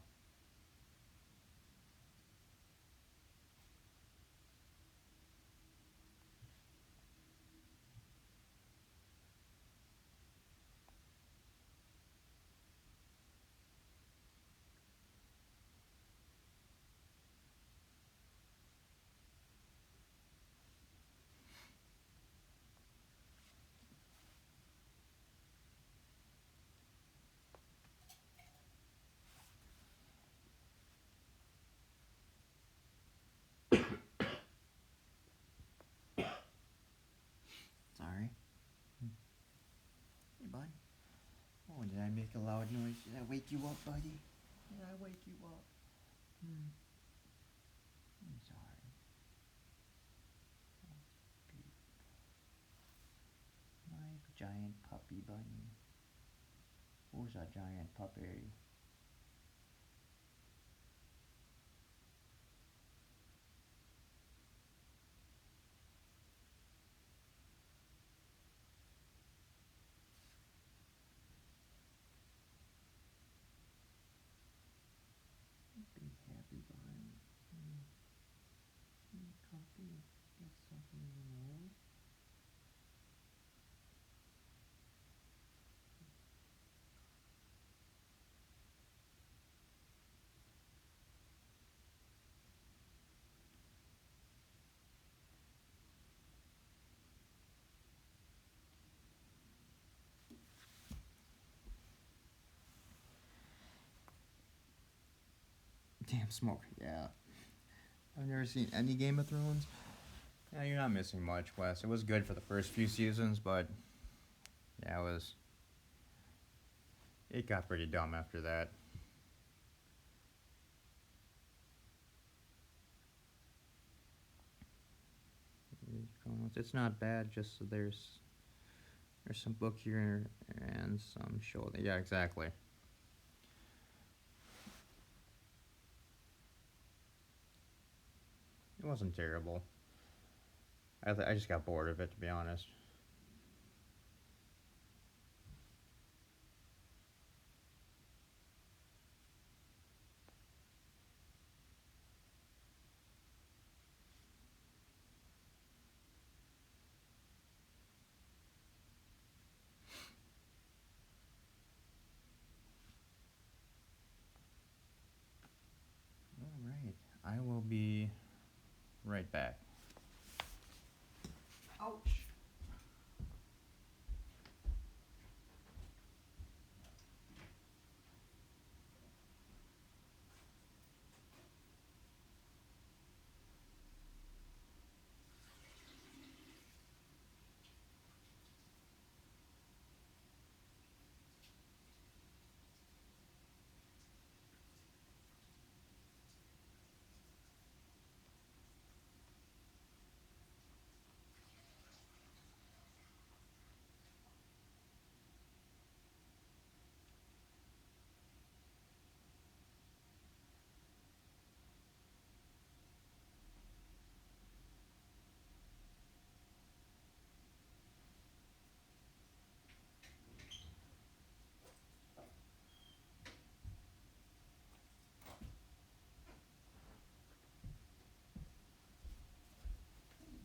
Sorry. Hey, bud. Oh, did I make a loud noise? Did I wake you up, buddy? Did I wake you up? I'm sorry. My giant puppy bunny. Who's a giant puppy? Damn smoke. Yeah. I've never seen any Game of Thrones. Yeah, you're not missing much, Wes. It was good for the first few seasons, but yeah, it got pretty dumb after that. It's not bad, just there's some book here and some show. Yeah, exactly. It wasn't terrible. I just got bored of it, to be honest. All right. I will be right back. Ouch.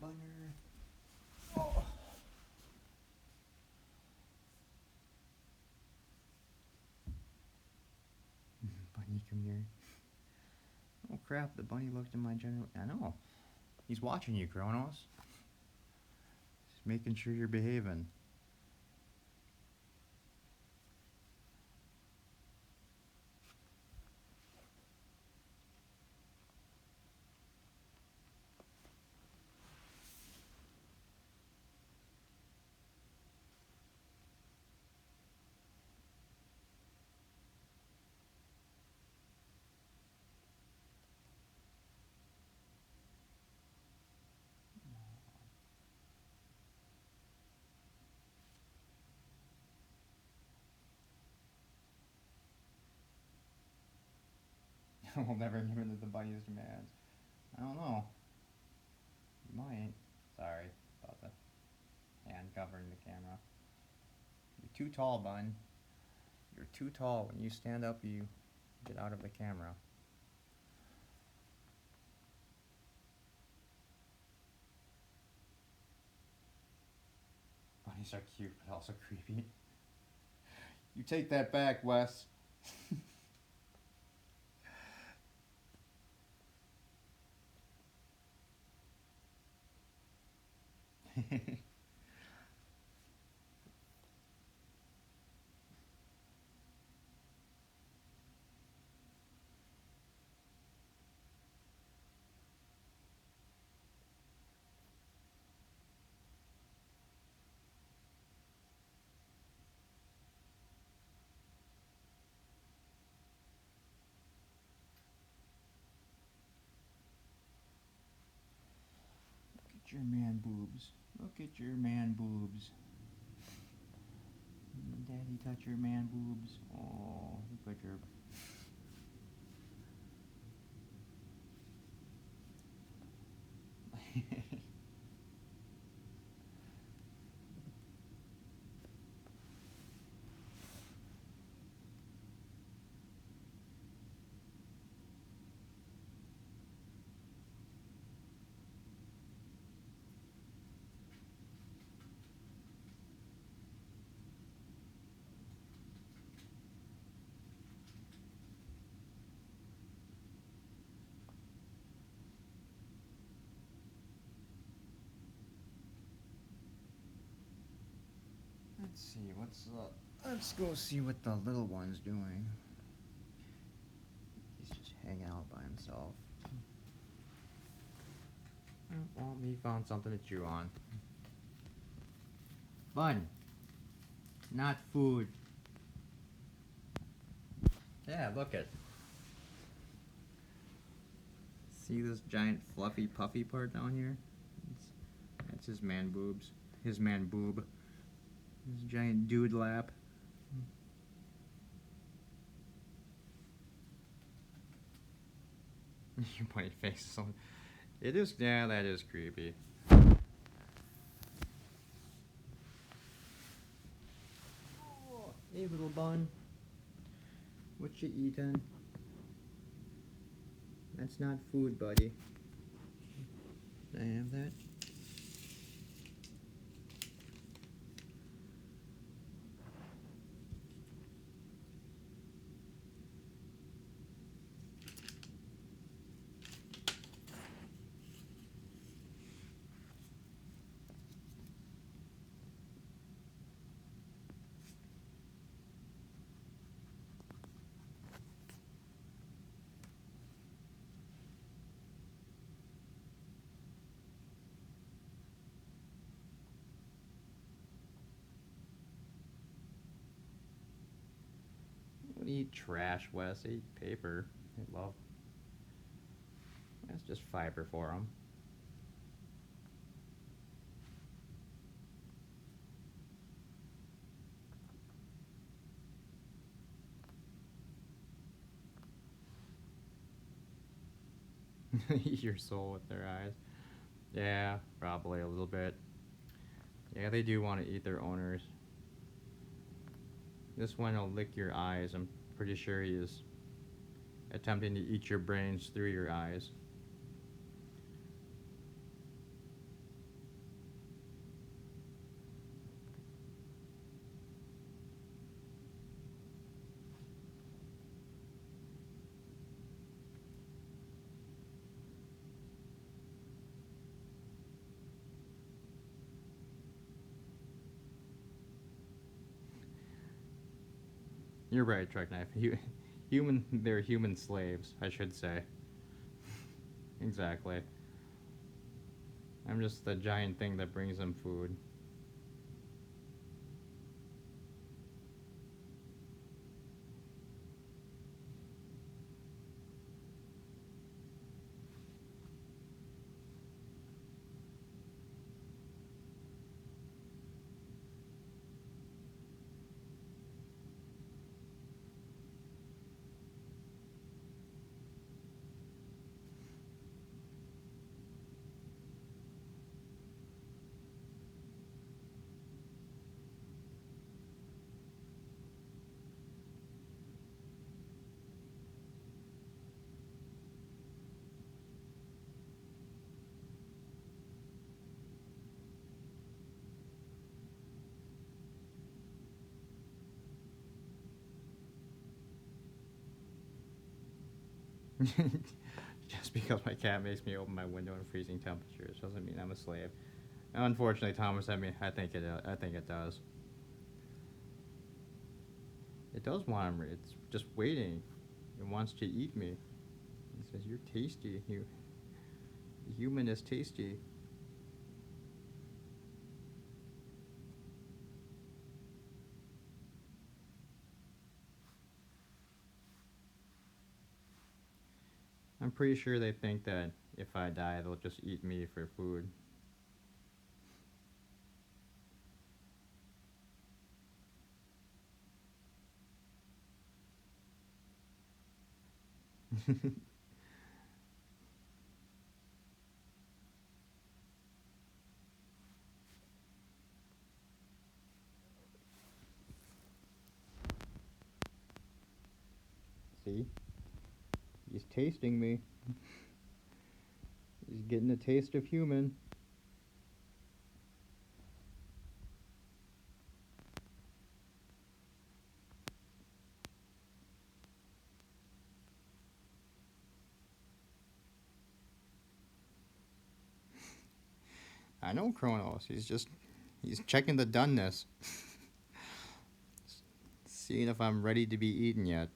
Bunner. Oh. Bunny, come here. Oh crap, the bunny looked in my general. I know. He's watching you, Kronos. He's making sure you're behaving. We'll never give in to the bunny's demands. I don't know. You might. Sorry about the hand covering the camera. You're too tall, bun. You're too tall. When you stand up, you get out of the camera. Bunnies are cute, but also creepy. You take that back, Wes. Look at your man boobs. Look at your man boobs. Daddy, touch your man boobs. Oh, look at your. Let's see, let's go see what the little one's doing. He's just hanging out by himself. Well, he found something to chew on. Bun, not food. Yeah, look it. See this giant fluffy puffy part down here? That's his man boobs. His man boob. His giant dude lap. Your funny face. It is, yeah, that is creepy. Oh, hey little bun. What you eating? That's not food, buddy. Can I have that? Don't eat trash, Wes. Eat paper. I love. That's just fiber for them. Eat your soul with their eyes. Yeah, probably a little bit. Yeah, they do want to eat their owners. This one will lick your eyes. I'm pretty sure he is attempting to eat your brains through your eyes. You're right, Truck Knife. They're human slaves, I should say. Exactly. I'm just the giant thing that brings them food. Just because my cat makes me open my window in freezing temperatures doesn't mean I'm a slave. Unfortunately, Thomas, I think it does. It does want me. It's just waiting. It wants to eat me. It says, "You're tasty. The human is tasty." I'm pretty sure they think that if I die, they'll just eat me for food. See? He's tasting me. He's getting a taste of human. I know Kronos. He's checking the doneness. seeing if I'm ready to be eaten yet.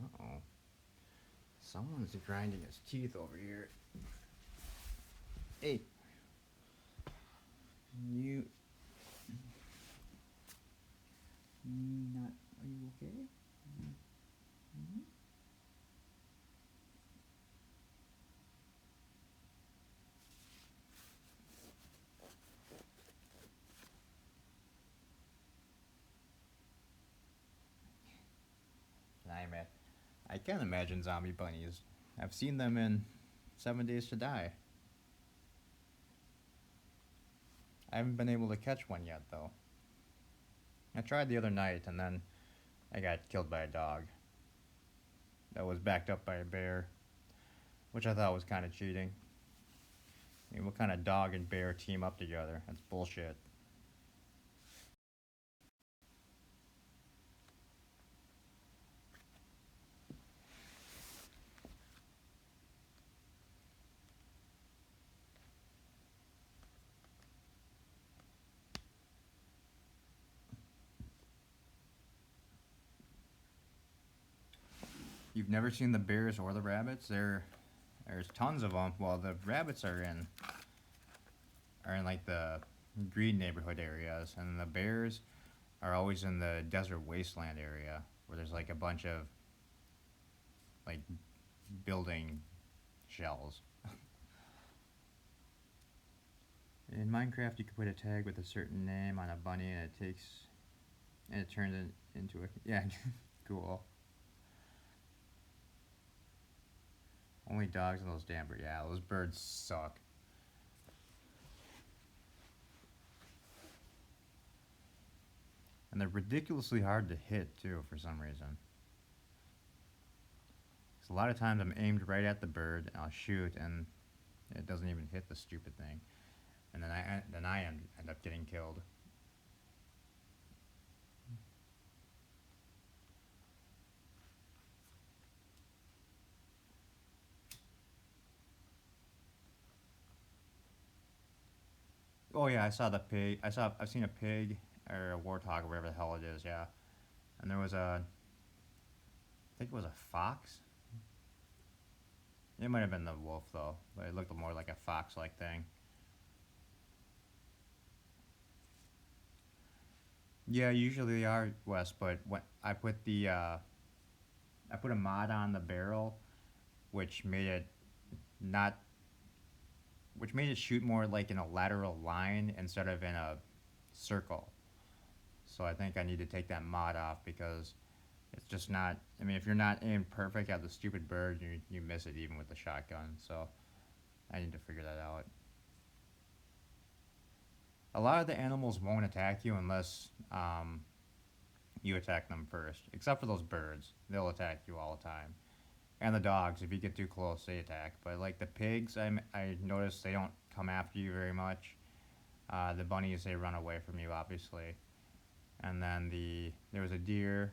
Uh-oh. Someone's grinding his teeth over here. Hey. You... Not... Are you okay? Mm-hmm. I can't imagine zombie bunnies. I've seen them in 7 Days to Die. I haven't been able to catch one yet, though. I tried the other night, and then I got killed by a dog that was backed up by a bear, which I thought was kind of cheating. I mean, what kind of dog and bear team up together? That's bullshit. You've never seen the bears or the rabbits? There's tons of them. Well, the rabbits are in like the green neighborhood areas, and the bears are always in the desert wasteland area where there's like a bunch of like building shells. In Minecraft, you can put a tag with a certain name on a bunny, and it turns it into a yeah, cool. Only dogs and those damn birds. Yeah, those birds suck. And they're ridiculously hard to hit too for some reason. So a lot of times I'm aimed right at the bird, and I'll shoot, and it doesn't even hit the stupid thing, and then I end up getting killed. Oh yeah, I saw the pig. I've seen a pig or a warthog or whatever the hell it is. Yeah, and there was I think it was a fox. It might have been the wolf though, but it looked more like a fox-like thing. Yeah, usually they are, Wes, but when I put a mod on the barrel, which made it not which made it shoot more like in a lateral line instead of in a circle. So I think I need to take that mod off because it's just not. I mean, if you're not aimed perfect at the stupid bird, you miss it even with the shotgun. So I need to figure that out. A lot of the animals won't attack you unless you attack them first, except for those birds. They'll attack you all the time. And the dogs, if you get too close, they attack. But like the pigs, I noticed they don't come after you very much. The bunnies, they run away from you, obviously. And then there was a deer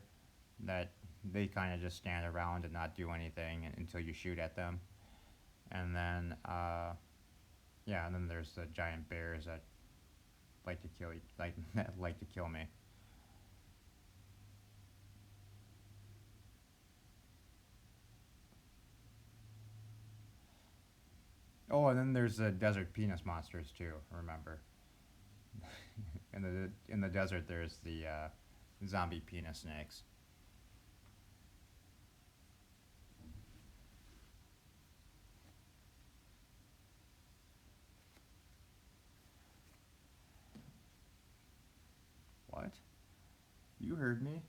that they kind of just stand around and not do anything until you shoot at them. And then yeah, and then there's the giant bears that like to kill you, like to kill me. Oh, and then there's the desert penis monsters too. Remember? In the desert, there's the zombie penis snakes. What? You heard me.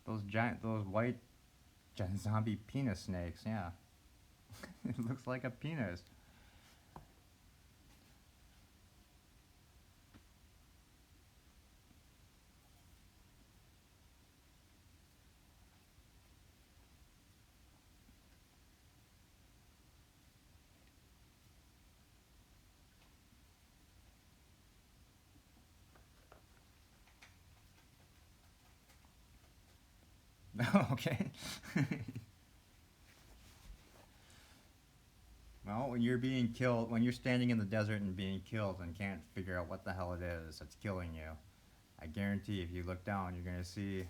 Those white zombie penis snakes. Yeah, it looks like a penis. Okay. Well, when you're being killed, when you're standing in the desert and being killed and can't figure out what the hell it is that's killing you, I guarantee if you look down, you're gonna see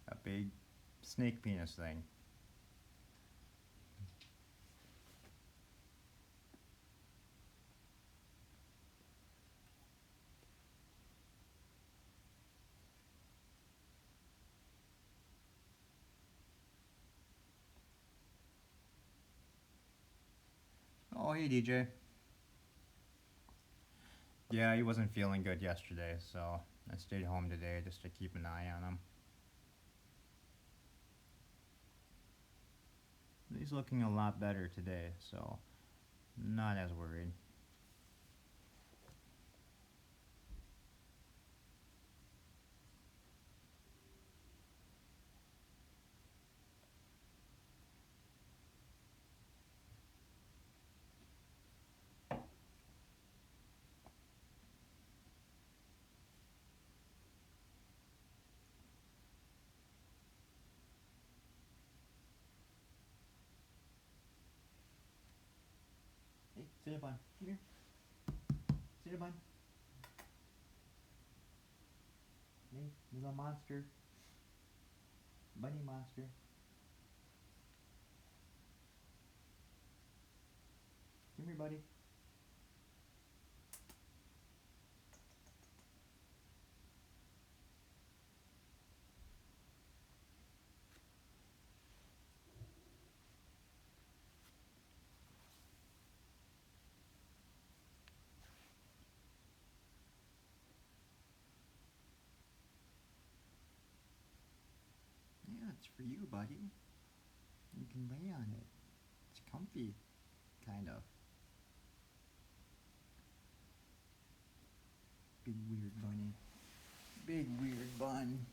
a big snake penis thing. Oh, hey, DJ. Yeah, he wasn't feeling good yesterday, so I stayed home today just to keep an eye on him. He's looking a lot better today, so not as worried. Hey, Cinnabon, come here. Cinnabon. Hey, little monster. Bunny monster. Come here, buddy. Yeah, it's for you, buddy. You can lay on it. It's comfy, kind of. Big weird bunny. Big weird bun.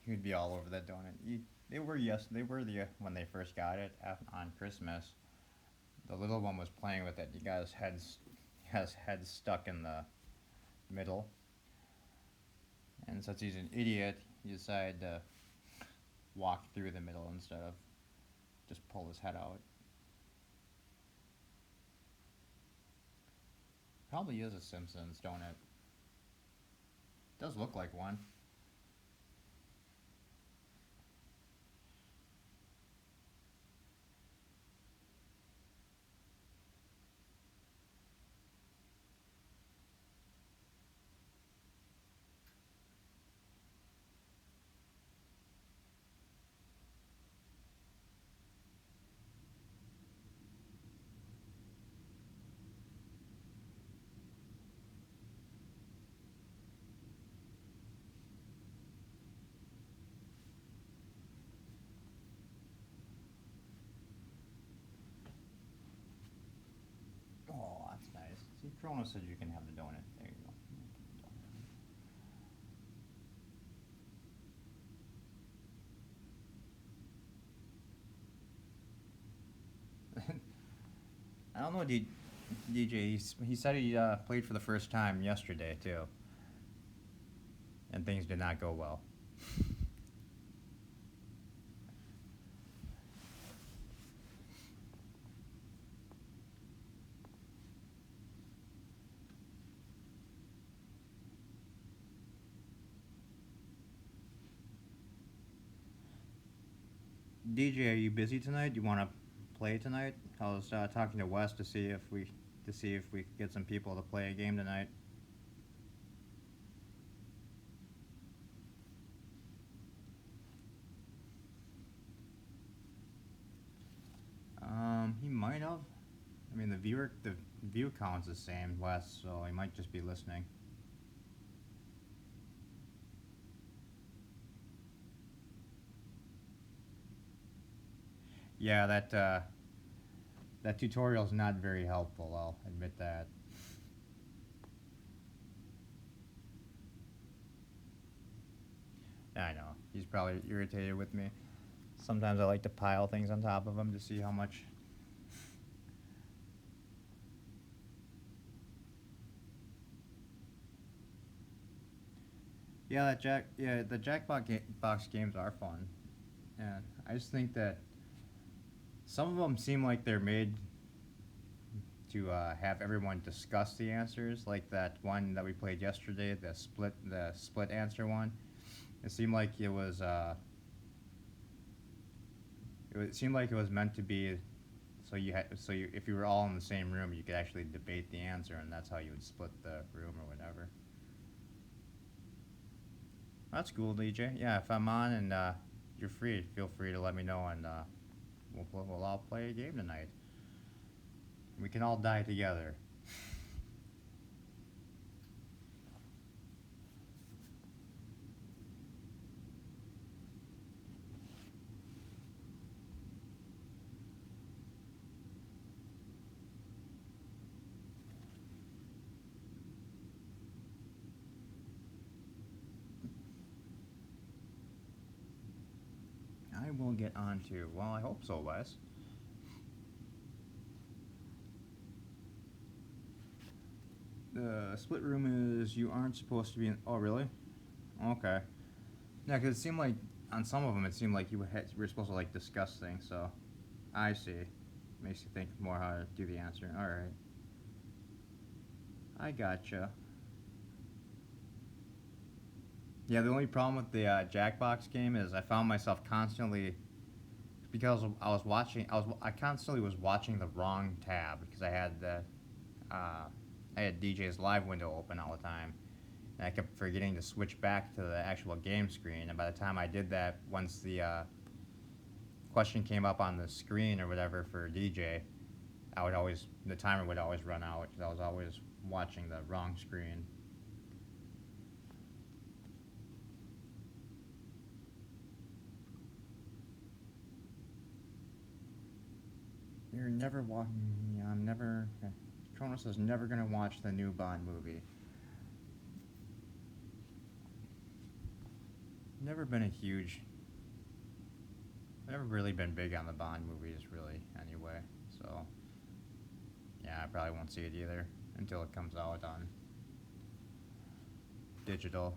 He would be all over that donut. They were they were the when they first got it on Christmas. The little one was playing with it. He got his head stuck in the middle, and since he's an idiot, he decided to walk through the middle instead of just pull his head out. Probably is a Simpsons donut. Does look like one. Oh, that's nice. See, Chrono said you can have the donut. There you go. I don't know. DJ, he said he played for the first time yesterday too, and things did not go well. DJ, are you busy tonight? Do you want to play tonight? I was talking to Wes to see if we could get some people to play a game tonight. He might have. I mean, the view count's the same, Wes, so he might just be listening. Yeah, that tutorial's not very helpful. I'll admit that. I know he's probably irritated with me. Sometimes I like to pile things on top of him to see how much. The Jackbox games are fun, and I just think that some of them seem like they're made to have everyone discuss the answers, like that one that we played yesterday, the split answer one. It seemed like it seemed like it was meant to be, if you were all in the same room, you could actually debate the answer, and that's how you would split the room or whatever. That's cool, DJ. Yeah, if I'm on and you're free, feel free to let me know, and we'll all play a game tonight. We can all die together. I will get on to. Well, I hope so, Wes. The split room is you aren't supposed to be in. Oh, really? Okay. Yeah, because it seemed like on some of them it seemed like you were supposed to like discuss things. So I see. Makes you think more how to do the answer. All right. I gotcha. Yeah, the only problem with the Jackbox game is I found myself constantly because I constantly was watching the wrong tab because I had DJ's live window open all the time, and I kept forgetting to switch back to the actual game screen. And by the time I did that, once the question came up on the screen or whatever for DJ, the timer would always run out because I was always watching the wrong screen. You're never watching. Yeah, I'm never. Kronos is never gonna watch the new Bond movie. Never been a huge. Never really been big on the Bond movies, really. Anyway, so yeah, I probably won't see it either until it comes out on digital.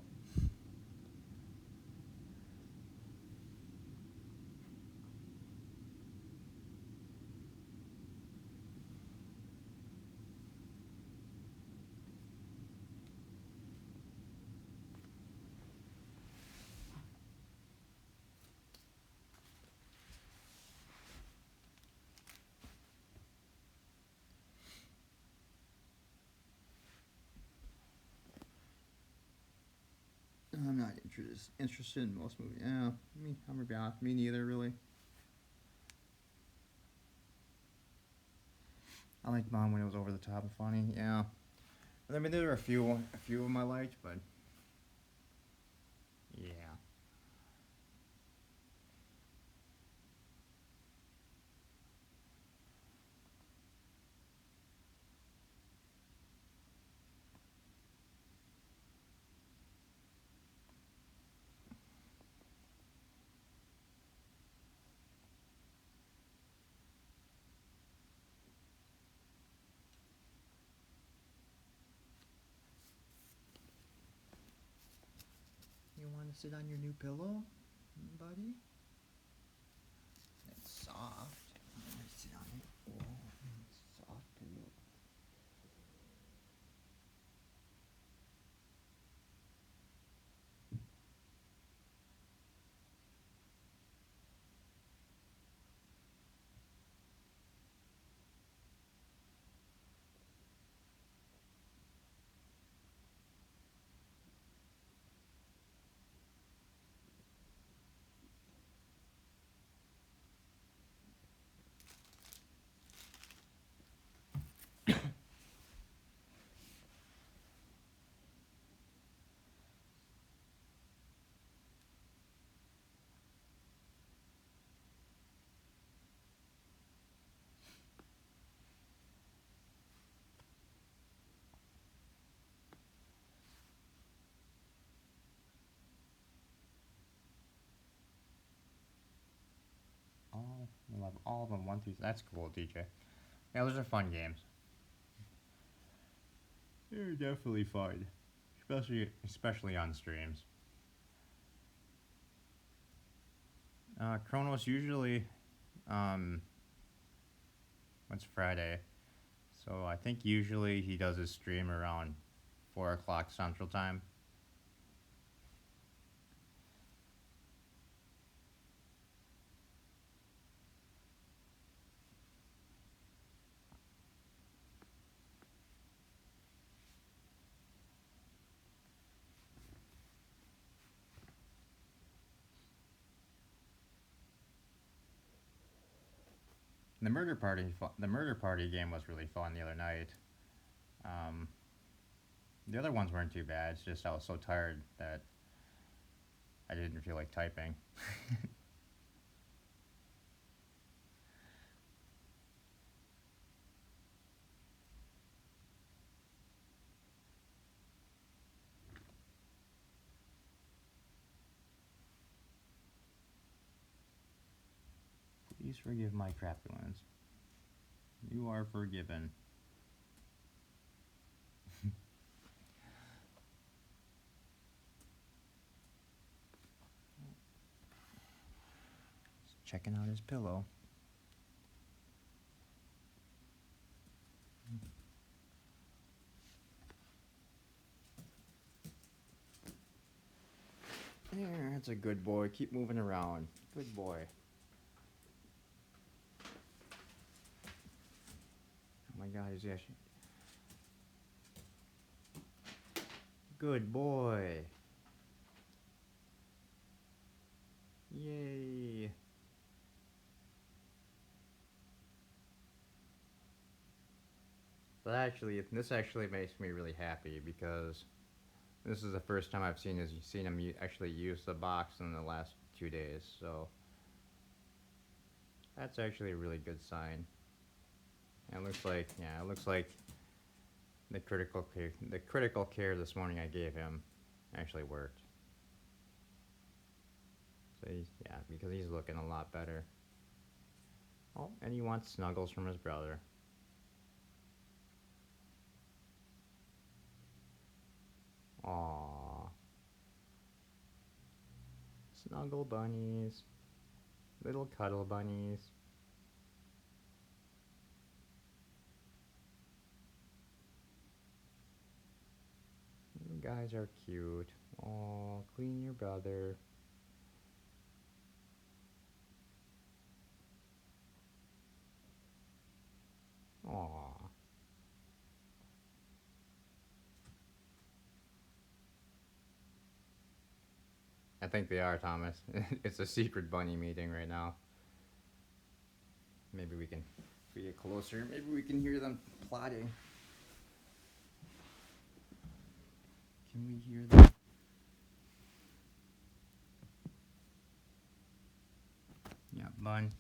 I'm not interested in most movies. Yeah, I'm gonna be honest. Me neither, really. I liked Bond when it was over the top and funny. Yeah, I mean there were a few of them I liked, but yeah. want to sit on your new pillow, buddy? It's soft. I'm gonna sit on it. Oh, it's soft pillow. All of them, 1 through. That's cool, DJ. Yeah, those are fun games. They're definitely fun, especially on streams. Chronos usually, um, what's Friday? So I think usually he does his stream around 4 o'clock Central Time. The murder party game was really fun the other night. Um, the other ones weren't too bad. It's just I was so tired that I didn't feel like typing. Please forgive my crapulence. You are forgiven. Checking out his pillow. There, that's a good boy. Keep moving around. Good boy. Oh my god, he's actually. Good boy. Yay. This actually makes me really happy because this is the first time I've seen him actually use the box in the last 2 days. So that's actually a really good sign. And it looks like the critical care this morning I gave him actually worked. So because he's looking a lot better. Oh, and he wants snuggles from his brother. Aww. Snuggle bunnies. Little cuddle bunnies. You guys are cute. Aww, clean your brother. Aww. I think they are, Thomas. It's a secret bunny meeting right now. Maybe we can, if we get closer, maybe we can hear them plotting. Can we hear them? Yeah, Bun.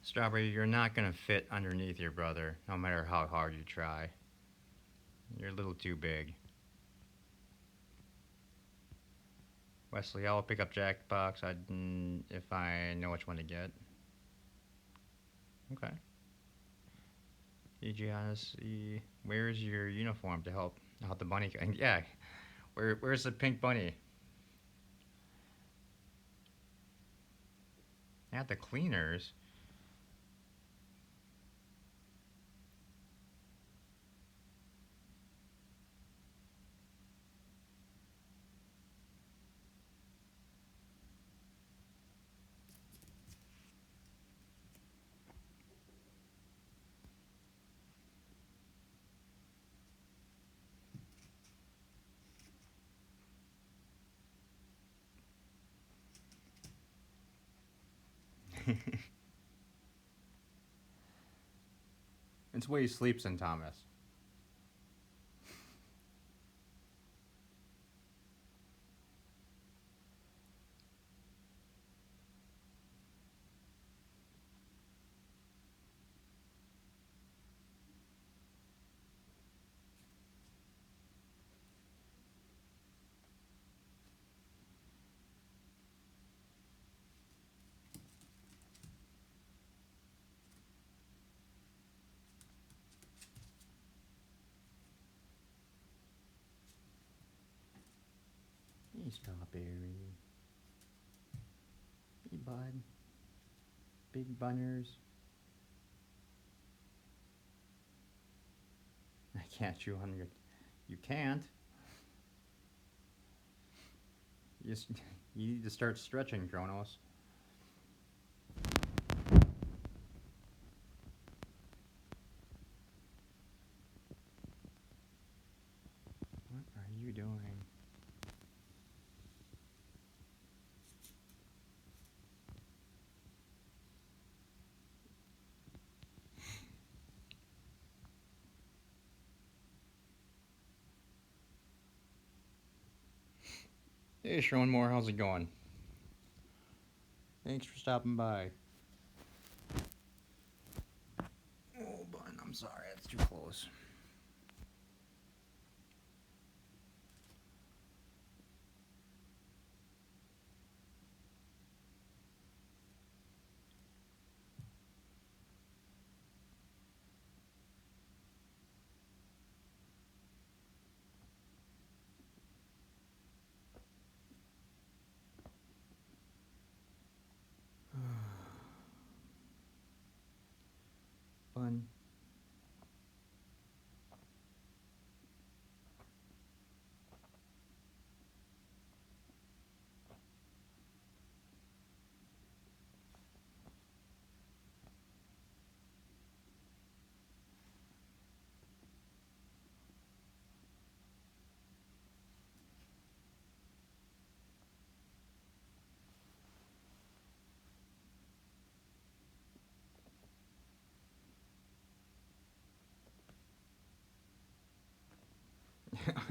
Strawberry, you're not gonna fit underneath your brother, no matter how hard you try. You're a little too big. Wesley, I'll pick up Jackbox if I know which one to get. Okay. DJ Honestly, where's your uniform to help the bunny? Yeah, where's the pink bunny? At the cleaners. It's where he sleeps in, Thomas. Hey, Strawberry. Hey, bud. Big bunners. I can't chew on your... You can't. You need to start stretching, Kronos. What are you doing? Hey, Sharon Moore, how's it going? Thanks for stopping by. Oh, bun, I'm sorry, that's too close. Bun.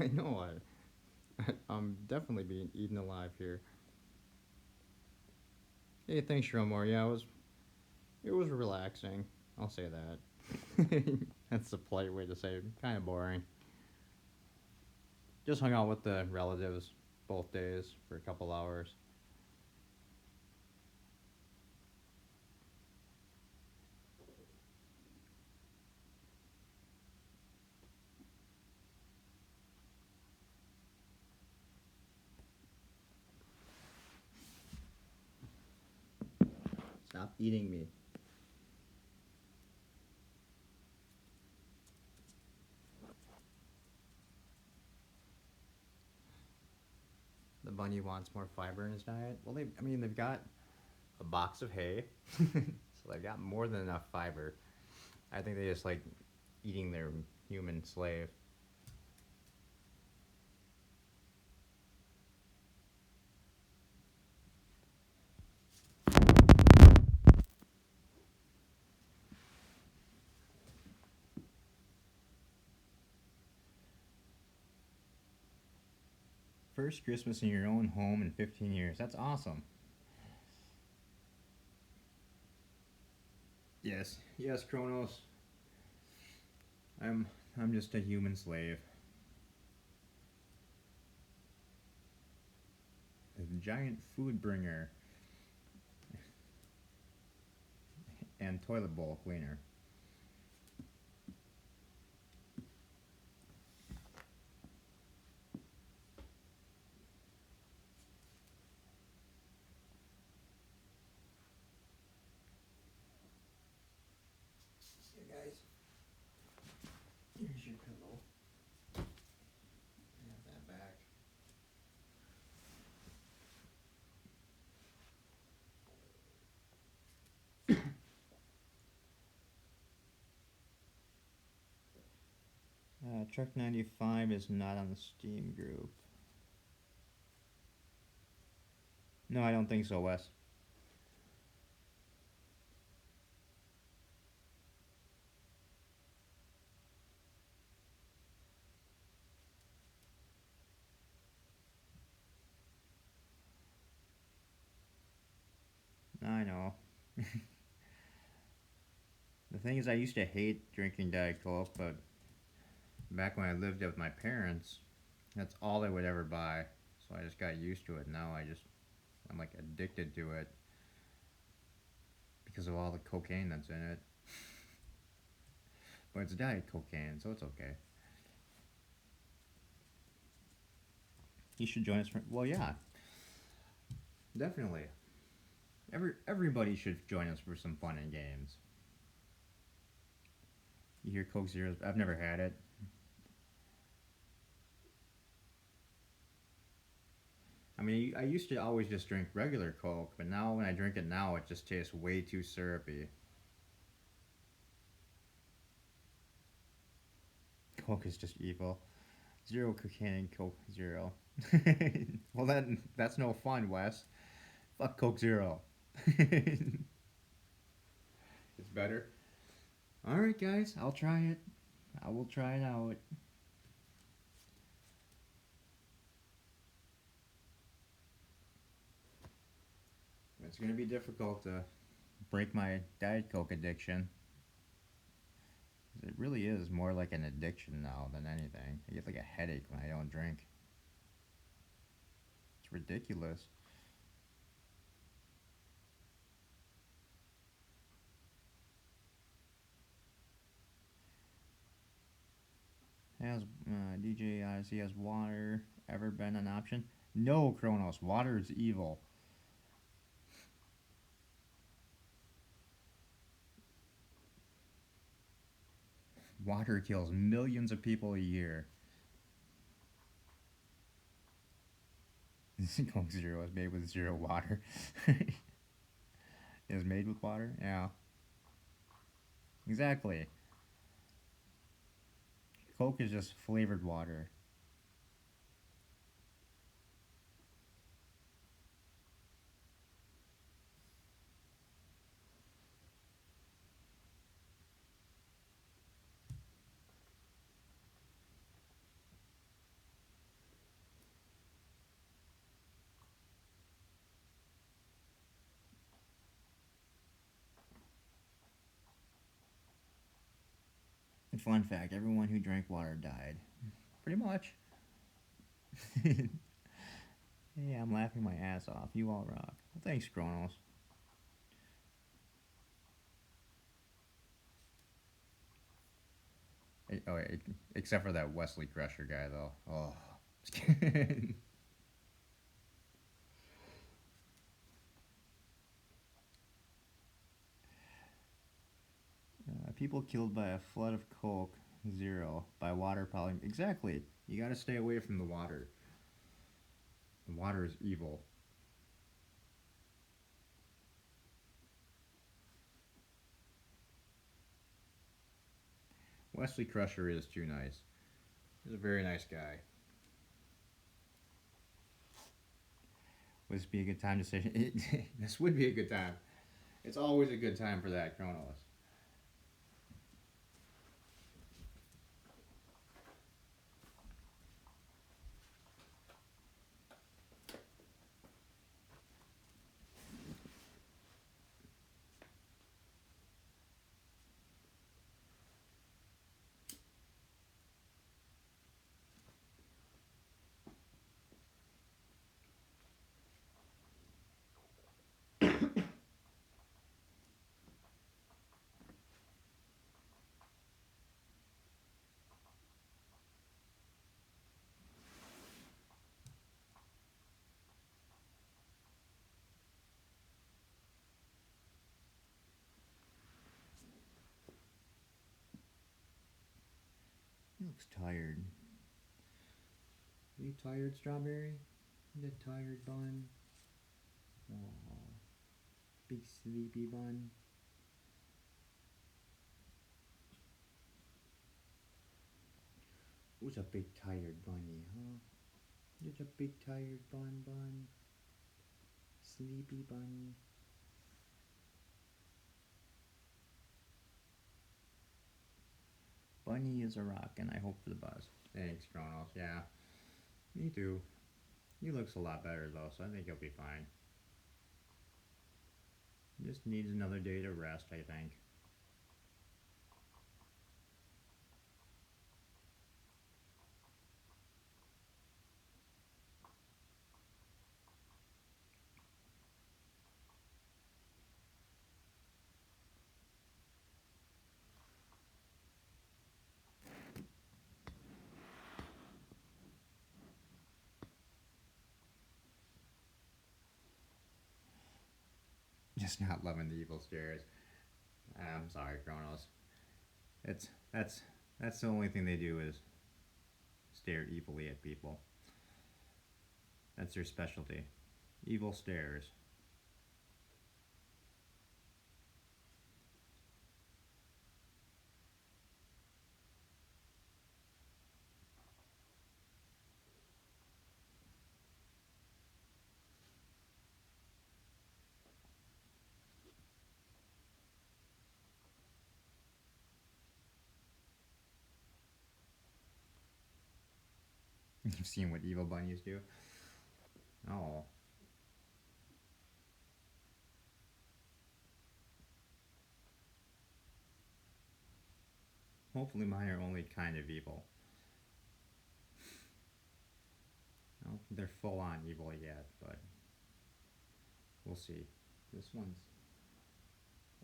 I know I'm definitely being eaten alive here. Hey, thanks, Sharon Moore. Yeah, it was relaxing. I'll say that. That's a polite way to say it. Kind of boring. Just hung out with the relatives both days for a couple hours. Stop eating me. The bunny wants more fiber in his diet. Well, they've got a box of hay, so they've got more than enough fiber. I think they just like eating their human slave. First Christmas in your own home in 15 years. That's awesome. Yes, Kronos. I'm I'm just a human slave. A giant food bringer and toilet bowl cleaner. Truck 95 is not on the Steam group. No, I don't think so, Wes. I know. The thing is, I used to hate drinking Diet Coke, but back when I lived with my parents, that's all they would ever buy. So I just got used to it. Now I'm like addicted to it because of all the cocaine that's in it. But it's diet cocaine, so it's okay. You should join us for. Well, yeah, definitely. Everybody should join us for some fun and games. You hear Coke Zeros? I've never had it. I mean, I used to always just drink regular Coke, but now when I drink it now, it just tastes way too syrupy. Coke is just evil. Zero cocaine in Coke Zero. Well, then that's no fun, Wes. Fuck Coke Zero. It's better. All right, guys, I'll try it. I will try it out. It's gonna be difficult to break my Diet Coke addiction. It really is more like an addiction now than anything. I get like a headache when I don't drink. It's ridiculous. Has DJ Odyssey, has water ever been an option? No, Kronos. Water is evil. Water kills millions of people a year. Coke Zero is made with zero water. It is made with water? Yeah. Exactly. Coke is just flavored water. And fun fact, everyone who drank water died. Pretty much. Yeah, I'm laughing my ass off. You all rock. Well, thanks, Kronos. Oh, except for that Wesley Crusher guy, though. Oh. People killed by a flood of Coke, zero. By water, probably. Exactly. You gotta stay away from the water. The water is evil. Wesley Crusher is too nice. He's a very nice guy. Would this be a good time to say? This would be a good time. It's always a good time for that, Kronos. He looks tired. Are you tired, Strawberry? The tired bun? Oh, big sleepy bun. Who's a big tired bunny, huh? You're a big tired bun. Sleepy bunny. Bunny is a rock, and I hope for the buzz. Thanks, Kronos. Yeah, me too. He looks a lot better though, so I think he'll be fine. Just needs another day to rest, I think. Just not loving the evil stares. I'm sorry, Kronos. It's that's the only thing they do is stare evilly at people. That's their specialty. Evil stares. You've seen what evil bunnies do. Oh. Hopefully mine are only kind of evil. I don't think they're full on evil yet, but we'll see. This one's.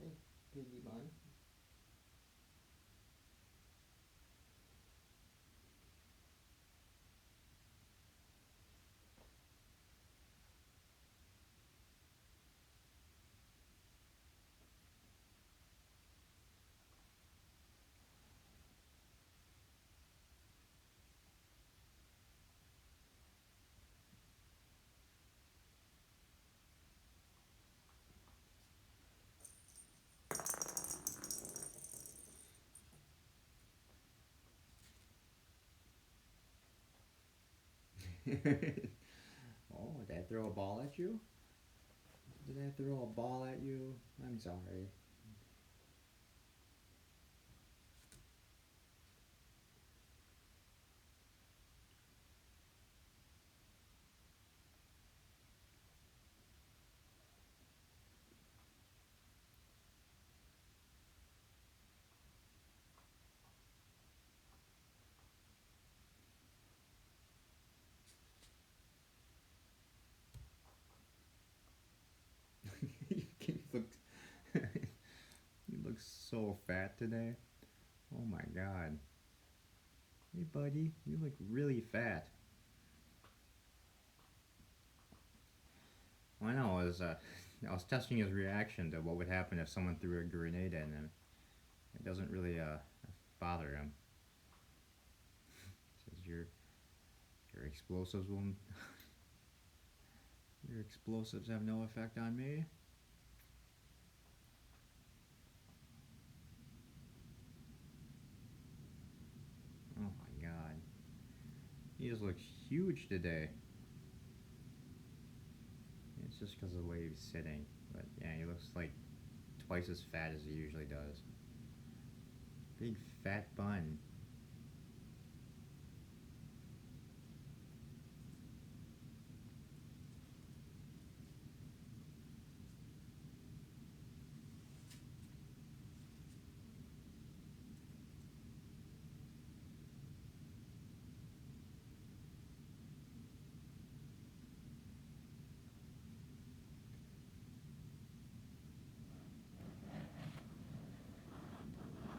Hey, piggy bun. Oh, did I throw a ball at you? Did I throw a ball at you? I'm sorry. You look, you look so fat today. Oh my god. Hey buddy, you look really fat. Well, I was testing his reaction to what would happen if someone threw a grenade at him. It doesn't really bother him. Says your explosives will your explosives have no effect on me. Oh my god. He just looks huge today. It's just because of the way he's sitting. But yeah, he looks like twice as fat as he usually does. Big fat bun.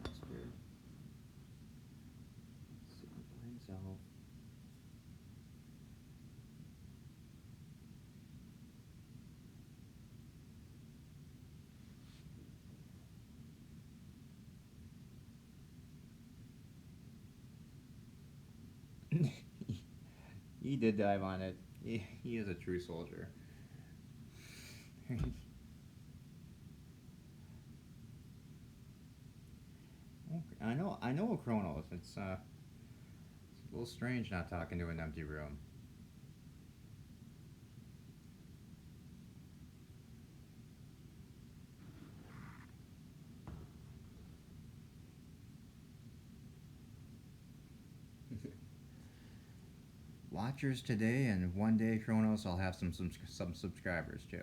That's good. Sitting by himself. He did dive on it. He is a true soldier. I know Kronos. It's a little strange not talking to an empty room. Watchers today, and one day, Kronos, I'll have some subscribers too.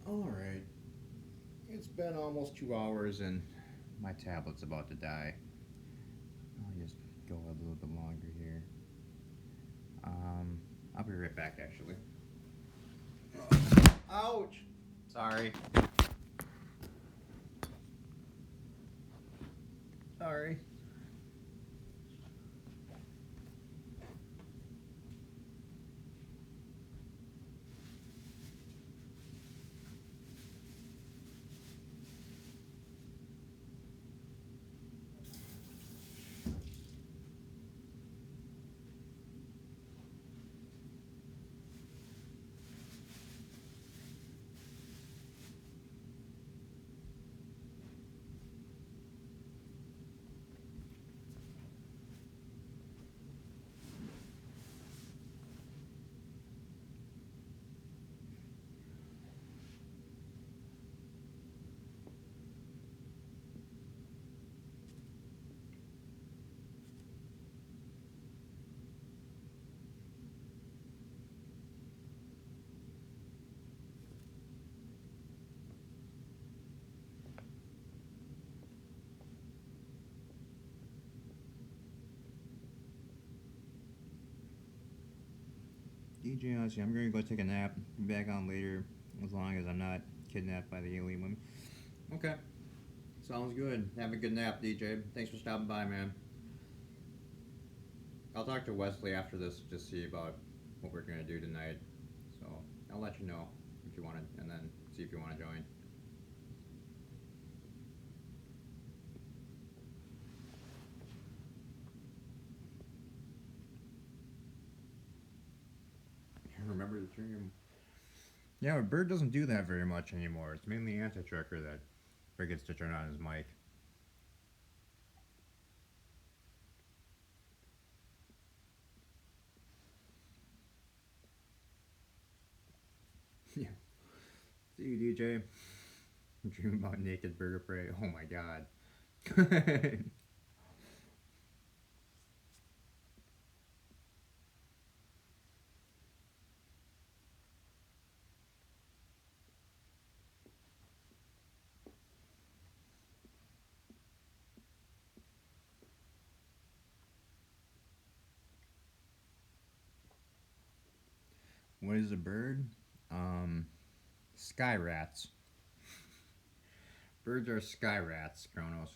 Alright. It's been almost 2 hours and my tablet's about to die. I'll just go a little bit longer here. I'll be right back actually. Ouch! Sorry. Sorry. DJ, honestly, I'm gonna go take a nap. Be back on later, as long as I'm not kidnapped by the alien woman. Okay. Sounds good. Have a good nap, DJ. Thanks for stopping by, man. I'll talk to Wesley after this to see about what we're gonna do tonight. So I'll let you know if you want to, and then see if you want to join. Remember to turn your. Yeah, but Bird doesn't do that very much anymore. It's mainly Anti-Trucker that forgets to turn on his mic. Yeah. See you, DJ. Dream about naked bird of prey. Oh my god. What is a bird? Sky rats. Birds are sky rats, Kronos.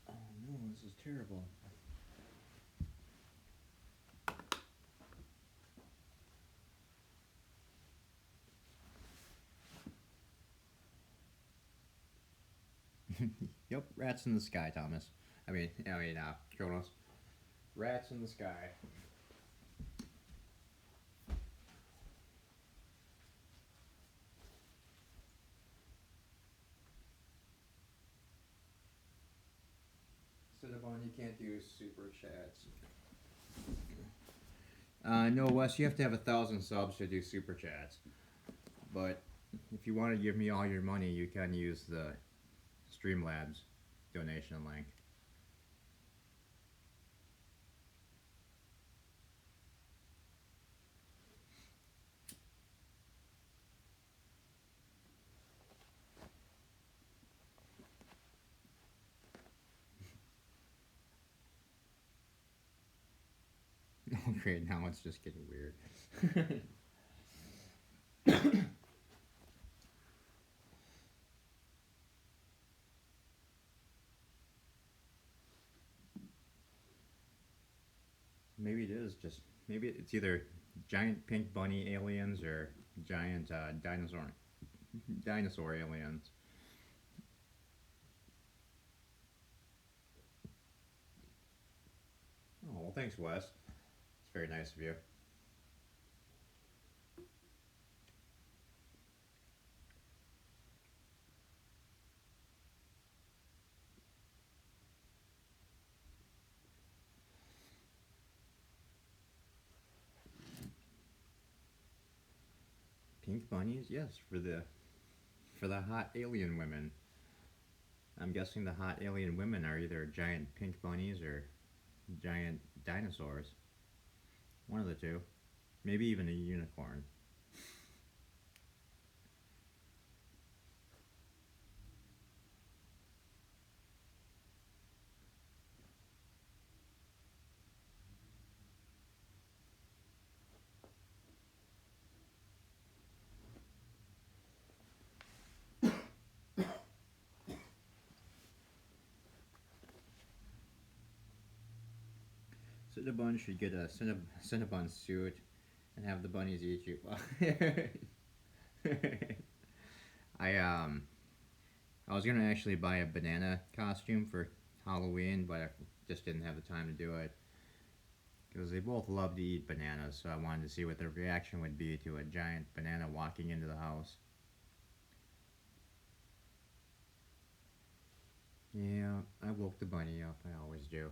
Oh no, this is terrible. Yep, rats in the sky, Thomas. Kronos. Rats in the sky. Sit up on you can't do super chats. No, Wes, you have to have 1,000 subs to do super chats. But if you want to give me all your money, you can use the Streamlabs donation link. Oh, great, now it's just getting weird. Maybe it is just, maybe it's either giant pink bunny aliens or giant dinosaur aliens. Oh, well, thanks, Wes. It's very nice of you. Pink bunnies, yes, for the hot alien women. I'm guessing the hot alien women are either giant pink bunnies or giant dinosaurs. One of the two. Maybe even a unicorn. Cinnabon should get a Cinnabon suit and have the bunnies eat you. I was gonna actually buy a banana costume for Halloween, but I just didn't have the time to do it because they both love to eat bananas. So I wanted to see what their reaction would be to a giant banana walking into the house. Yeah, I woke the bunny up. I always do.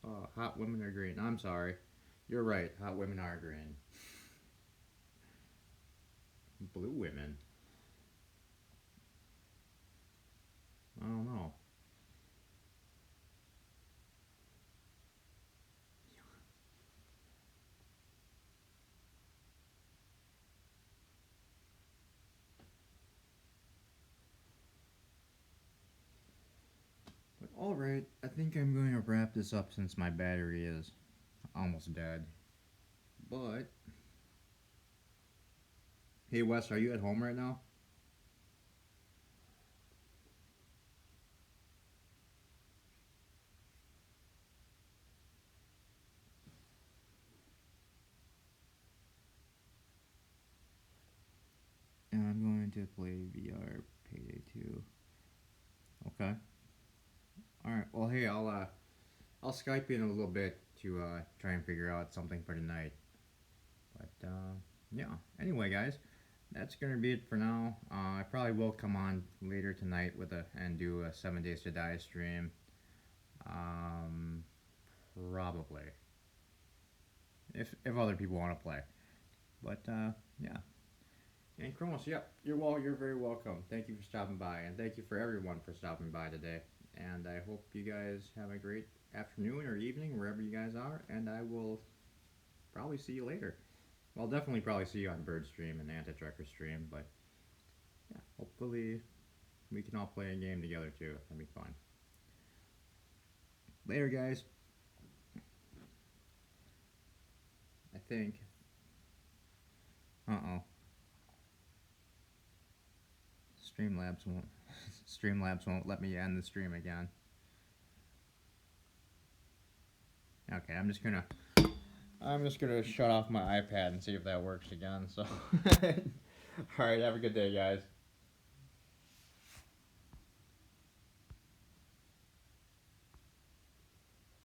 Oh, hot women are green. I'm sorry. You're right. Hot women are green. Blue women. I don't know. But alright, I think I'm going to wrap this up since my battery is almost dead. But hey Wes, are you at home right now? And I'm going to play VR Payday 2. Okay. Alright, well hey, I'll Skype you in a little bit to try and figure out something for tonight. But yeah. Anyway, guys, that's gonna be it for now. I probably will come on later tonight and do a 7 Days to Die stream. Probably, if other people want to play. But yeah. And Chromos, yep, you're very welcome. Thank you for stopping by, and thank you for everyone for stopping by today. And I hope you guys have a great afternoon or evening wherever you guys are, and I will probably see you later. Well, I'll definitely probably see you on Bird Stream and Anti-Trucker Stream, but yeah, hopefully we can all play a game together too. That'd be fun. Later, guys. I think. Uh-oh. Streamlabs won't let me end the stream again. Okay, I'm just gonna shut off my iPad and see if that works again. So, all right, have a good day, guys.